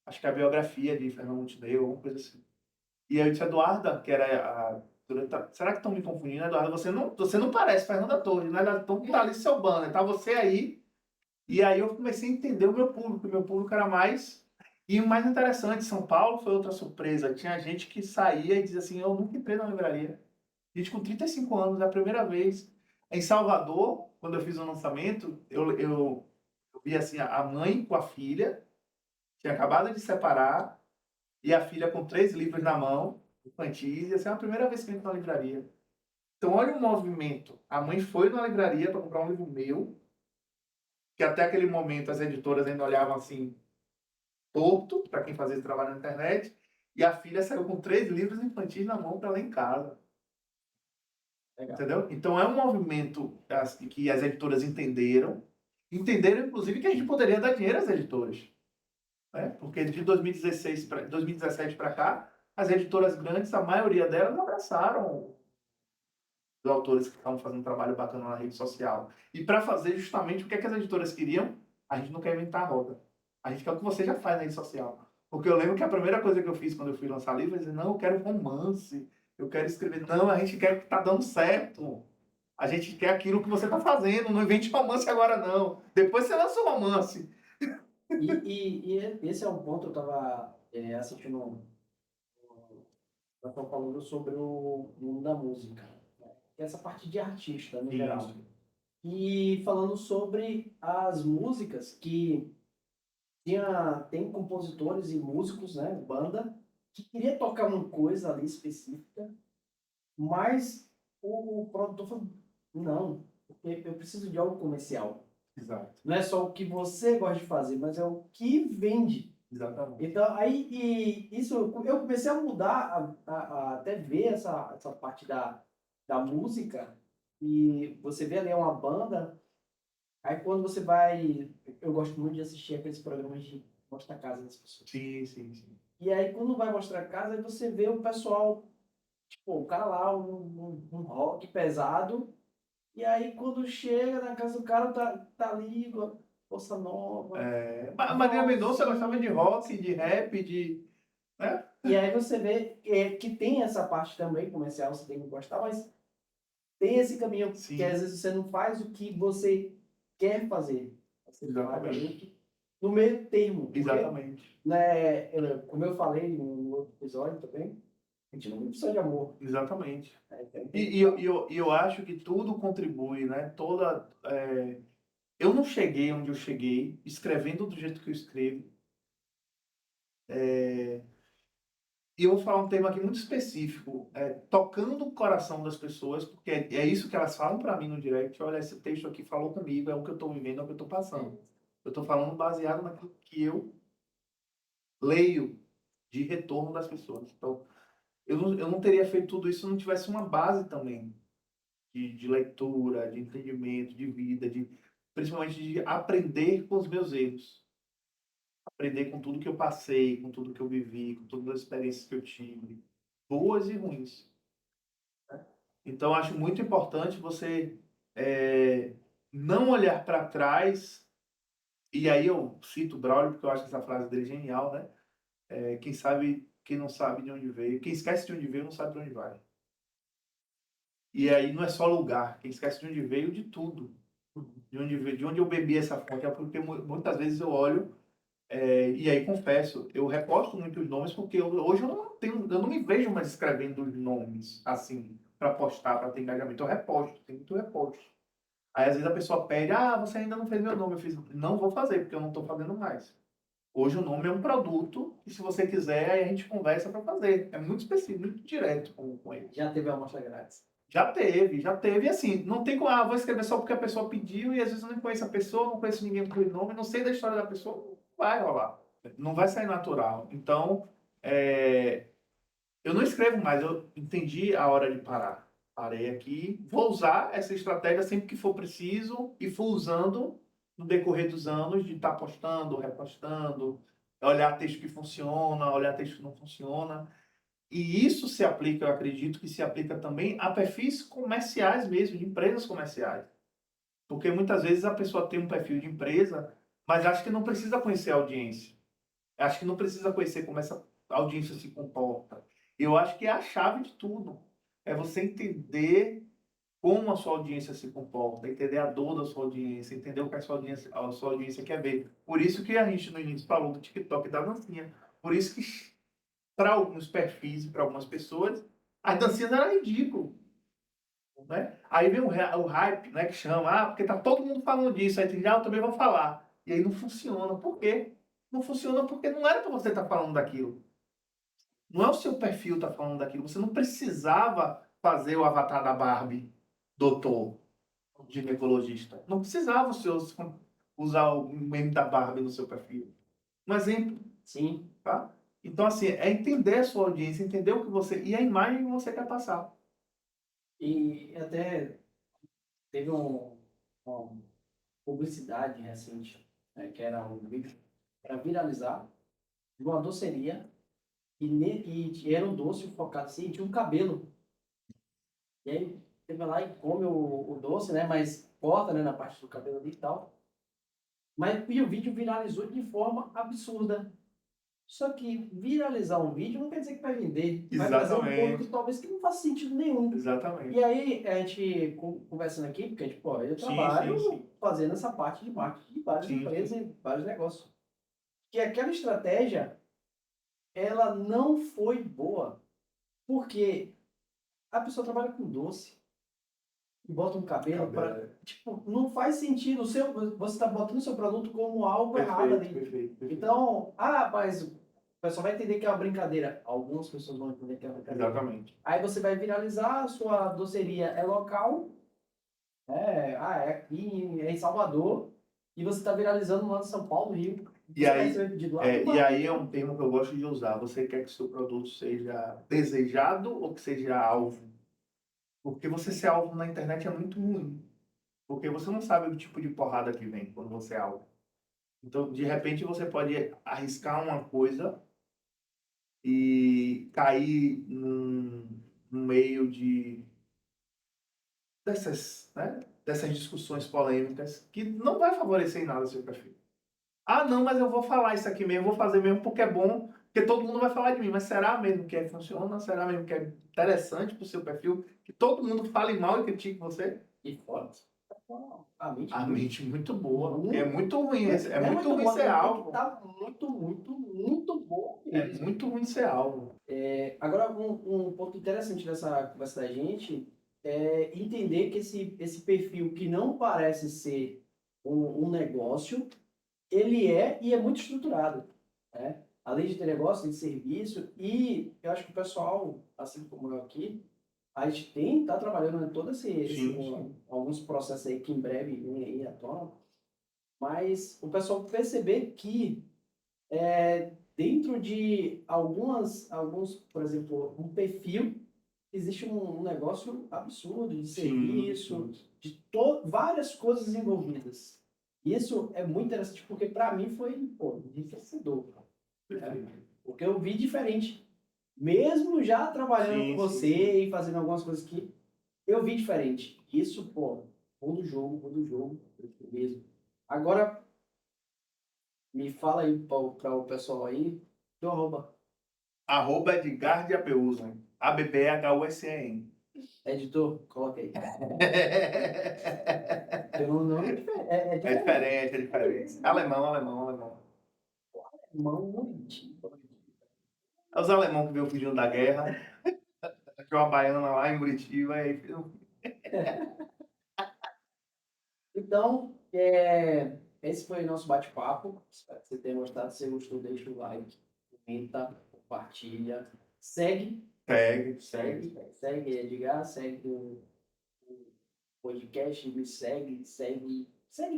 Acho que é a biografia de Fernando Montenegro, alguma coisa assim. E aí eu disse, Eduarda, que era a... Será que estão me confundindo, Eduarda? Você não parece Fernanda Torres, né? Então tá ali seu banner, tá você aí. E aí eu comecei a entender o meu público. O meu público era mais... E o mais interessante, São Paulo foi outra surpresa. Tinha gente que saía e dizia assim, eu nunca entrei na livraria. Gente com 35 anos, é a primeira vez. Em Salvador, quando eu fiz o lançamento, eu vi assim, a mãe com a filha, tinha acabado de separar, e a filha com 3 livros na mão, infantis, e assim, é a primeira vez que eu entro na livraria. Então, olha o movimento. A mãe foi na livraria para comprar um livro meu, que até aquele momento as editoras ainda olhavam assim, torto, para quem fazia esse trabalho na internet, e a filha saiu com 3 livros infantis na mão para ler em casa. Legal. Entendeu? Então é um movimento que as editoras entenderam inclusive que a gente poderia dar dinheiro às editoras, né? Porque de 2017 para cá, as editoras grandes, a maioria delas abraçaram os autores que estavam fazendo um trabalho bacana na rede social. E para fazer justamente o que, é que as editoras queriam, a gente não quer inventar a roda. A gente quer o que você já faz na rede social. Porque eu lembro que a primeira coisa que eu fiz quando eu fui lançar livro, eu disse, não, eu quero romance, eu quero escrever. Não, a gente quer o que está dando certo. A gente quer aquilo que você está fazendo. Não invente romance agora, não. Depois você lança o romance. E esse é um ponto, eu estava assistindo, estava falando sobre o mundo da música, né? Essa parte de artista, no geral. E falando sobre as músicas que tem compositores e músicos, né, banda, que queria tocar uma coisa ali específica, mas o produtor falou, não, porque eu preciso de algo comercial. Exato. Não é só o que você gosta de fazer, mas é o que vende. Exatamente. Então, aí, isso, eu comecei a mudar, a até ver essa parte da música, e você vê ali uma banda, aí quando você vai, eu gosto muito de assistir aqueles programas de mostrar a casa das pessoas. Sim, sim, sim. E aí quando vai mostrar a casa, aí você vê o pessoal, tipo, o cara lá, um rock pesado, e aí quando chega na casa do cara, tá ali, bossa nova. A Marília Mendonça gostava de rock, de rap, de... né? E aí você vê que tem essa parte também comercial, você tem que gostar, mas tem esse caminho Sim. que às vezes você não faz o que você quer fazer. Você trabalha ali no meio termo. Porque, Exatamente. né, como eu falei no outro episódio também, a gente não precisa de amor. Exatamente. Né? E eu acho que tudo contribui, né? Eu não cheguei onde eu cheguei, escrevendo do jeito que eu escrevo. E eu vou falar um tema aqui muito específico, tocando o coração das pessoas, porque é isso que elas falam para mim no direct. Olha, esse texto aqui falou comigo, é o que eu estou vivendo, é o que eu estou passando. Eu estou falando baseado naquilo que eu leio de retorno das pessoas. Então, eu não teria feito tudo isso se não tivesse uma base também de leitura, de entendimento, de vida, principalmente de aprender com os meus erros. Aprender com tudo que eu passei, com tudo que eu vivi, com todas as experiências que eu tive, boas e ruins. Então, acho muito importante você não olhar para trás, e aí eu cito o Braulio, porque eu acho que essa frase dele é genial, né? Quem não sabe de onde veio, quem esquece de onde veio não sabe de onde vai. E aí não é só lugar, quem esquece de onde veio, de tudo. De onde eu bebi essa fonte, é porque muitas vezes eu olho, e aí confesso, eu reposto muitos nomes, porque hoje eu não me vejo mais escrevendo os nomes, assim, para postar, para ter engajamento. Eu reposto, tem muito reposto. Aí às vezes a pessoa pede, você ainda não fez meu nome. Eu fiz, não vou fazer, porque eu não estou fazendo mais. Hoje o nome é um produto, e se você quiser, aí a gente conversa para fazer. É muito específico, muito direto com ele. Já teve a amostra grátis? Já teve. E assim, não tem como, vou escrever só porque a pessoa pediu, e às vezes eu não conheço a pessoa, não conheço ninguém por nome, não sei da história da pessoa, não vai rolar. Não vai sair natural. Então, eu não escrevo mais, eu entendi a hora de parar. Parei aqui, vou usar essa estratégia sempre que for preciso, e for usando no decorrer dos anos, de estar postando, repostando, olhar texto que funciona, olhar texto que não funciona. E isso se aplica, eu acredito que se aplica também a perfis comerciais mesmo, de empresas comerciais. Porque muitas vezes a pessoa tem um perfil de empresa, mas acha que não precisa conhecer a audiência. Acho que não precisa conhecer como essa audiência se comporta. Eu acho que é a chave de tudo. É você entender como a sua audiência se comporta, entender a dor da sua audiência, entender o que a sua audiência quer ver. Por isso que a gente no início falou do TikTok e da dancinha. Por isso que para alguns perfis e para algumas pessoas, as dancinhas eram ridículas. Né? Aí vem o hype, né, que chama, porque tá todo mundo falando disso, aí tem, eu também vou falar. E aí não funciona. Por quê? Não funciona porque não era para você estar falando daquilo. Não é o seu perfil estar falando daquilo. Você não precisava fazer o avatar da Barbie, doutor, ginecologista. Não precisava usar o meme da Barbie no seu perfil. Um exemplo, Sim. tá? Então, assim, é entender a sua audiência, entender o que você... E a imagem que você quer passar. E até teve uma publicidade recente, né, que era um vídeo para viralizar de uma doceria e era um doce focado assim, tinha um cabelo. E aí você vai lá e come o doce, né? Mas corta, né, na parte do cabelo ali e tal. Mas e o vídeo viralizou de forma absurda. Só que viralizar um vídeo não quer dizer que vai vender. Vai trazer um público talvez que não faça sentido nenhum. Exatamente. E aí, a gente conversando aqui, porque tipo, ó, eu trabalho fazendo essa parte de marketing de várias empresas e vários negócios. Que aquela estratégia, ela não foi boa. Porque a pessoa trabalha com doce e bota um cabelo para... Tipo, não faz sentido. Você está botando o seu produto como algo errado ali. Perfeito. Então, mas o pessoal vai entender que é uma brincadeira. Algumas pessoas vão entender que é uma brincadeira. Exatamente. Aí você vai viralizar, a sua doceria é local, é aqui em Salvador, e você está viralizando lá em São Paulo, Rio. E aí é um termo que eu gosto de usar. Você quer que o seu produto seja desejado ou que seja alvo? Porque você ser alvo na internet é muito ruim. Porque você não sabe o tipo de porrada que vem quando você é alvo. Então, de repente, você pode arriscar uma coisa e cair num meio dessas discussões polêmicas que não vai favorecer em nada o seu perfil. Ah, não, mas eu vou falar isso aqui mesmo, vou fazer mesmo porque é bom, porque todo mundo vai falar de mim. Mas será mesmo que funciona? Será mesmo que é interessante para o seu perfil? Que todo mundo fale mal e critique você? E forte. A mente muito boa. É muito ruim. É muito ruim boa, ser alvo. Tá muito bom mesmo. É muito ruim ser alvo. Agora, um ponto interessante dessa conversa da gente é entender que esse perfil que não parece ser um negócio, ele e é muito estruturado, né? Além de ter negócio, tem serviço, e eu acho que o pessoal, assim como eu aqui, a gente tá trabalhando em todo alguns processos aí que em breve vem aí à tona, mas o pessoal perceber que dentro de alguns, por exemplo, um perfil, existe um negócio absurdo de serviço, de várias coisas envolvidas. Isso é muito interessante, porque para mim foi, enriquecedor. Porque eu vi diferente. Mesmo já trabalhando com você e fazendo algumas coisas que eu vi diferente. Isso, vou do jogo mesmo. Agora, me fala aí para o pessoal aí, teu arroba. Arroba Edgar de Apeusen. ABBHUSEN. Editor, coloca aí. Teu nome é diferente. É diferente. Alemão. É os alemão que veio fugindo da guerra. Achou uma baiana lá em Muritiba e aí Então, esse foi o nosso bate-papo. Espero que você tenha gostado. Se você gostou, deixa o like, comenta, compartilha. Segue, Edgar, segue o podcast, me segue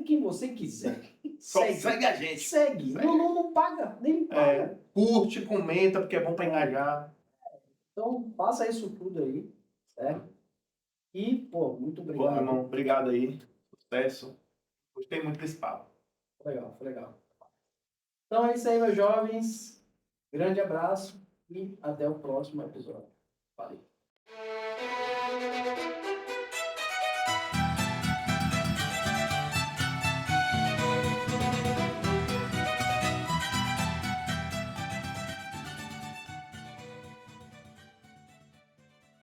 quem você quiser. Segue a gente. Segue. Não paga, nem paga. Curte, comenta, porque é bom para engajar. Então, faça isso tudo aí, certo? E, muito obrigado. Bom, irmão, obrigado aí. Sucesso. Gostei muito desse papo. Foi legal. Então é isso aí, meus jovens. Grande abraço e até o próximo episódio. Valeu.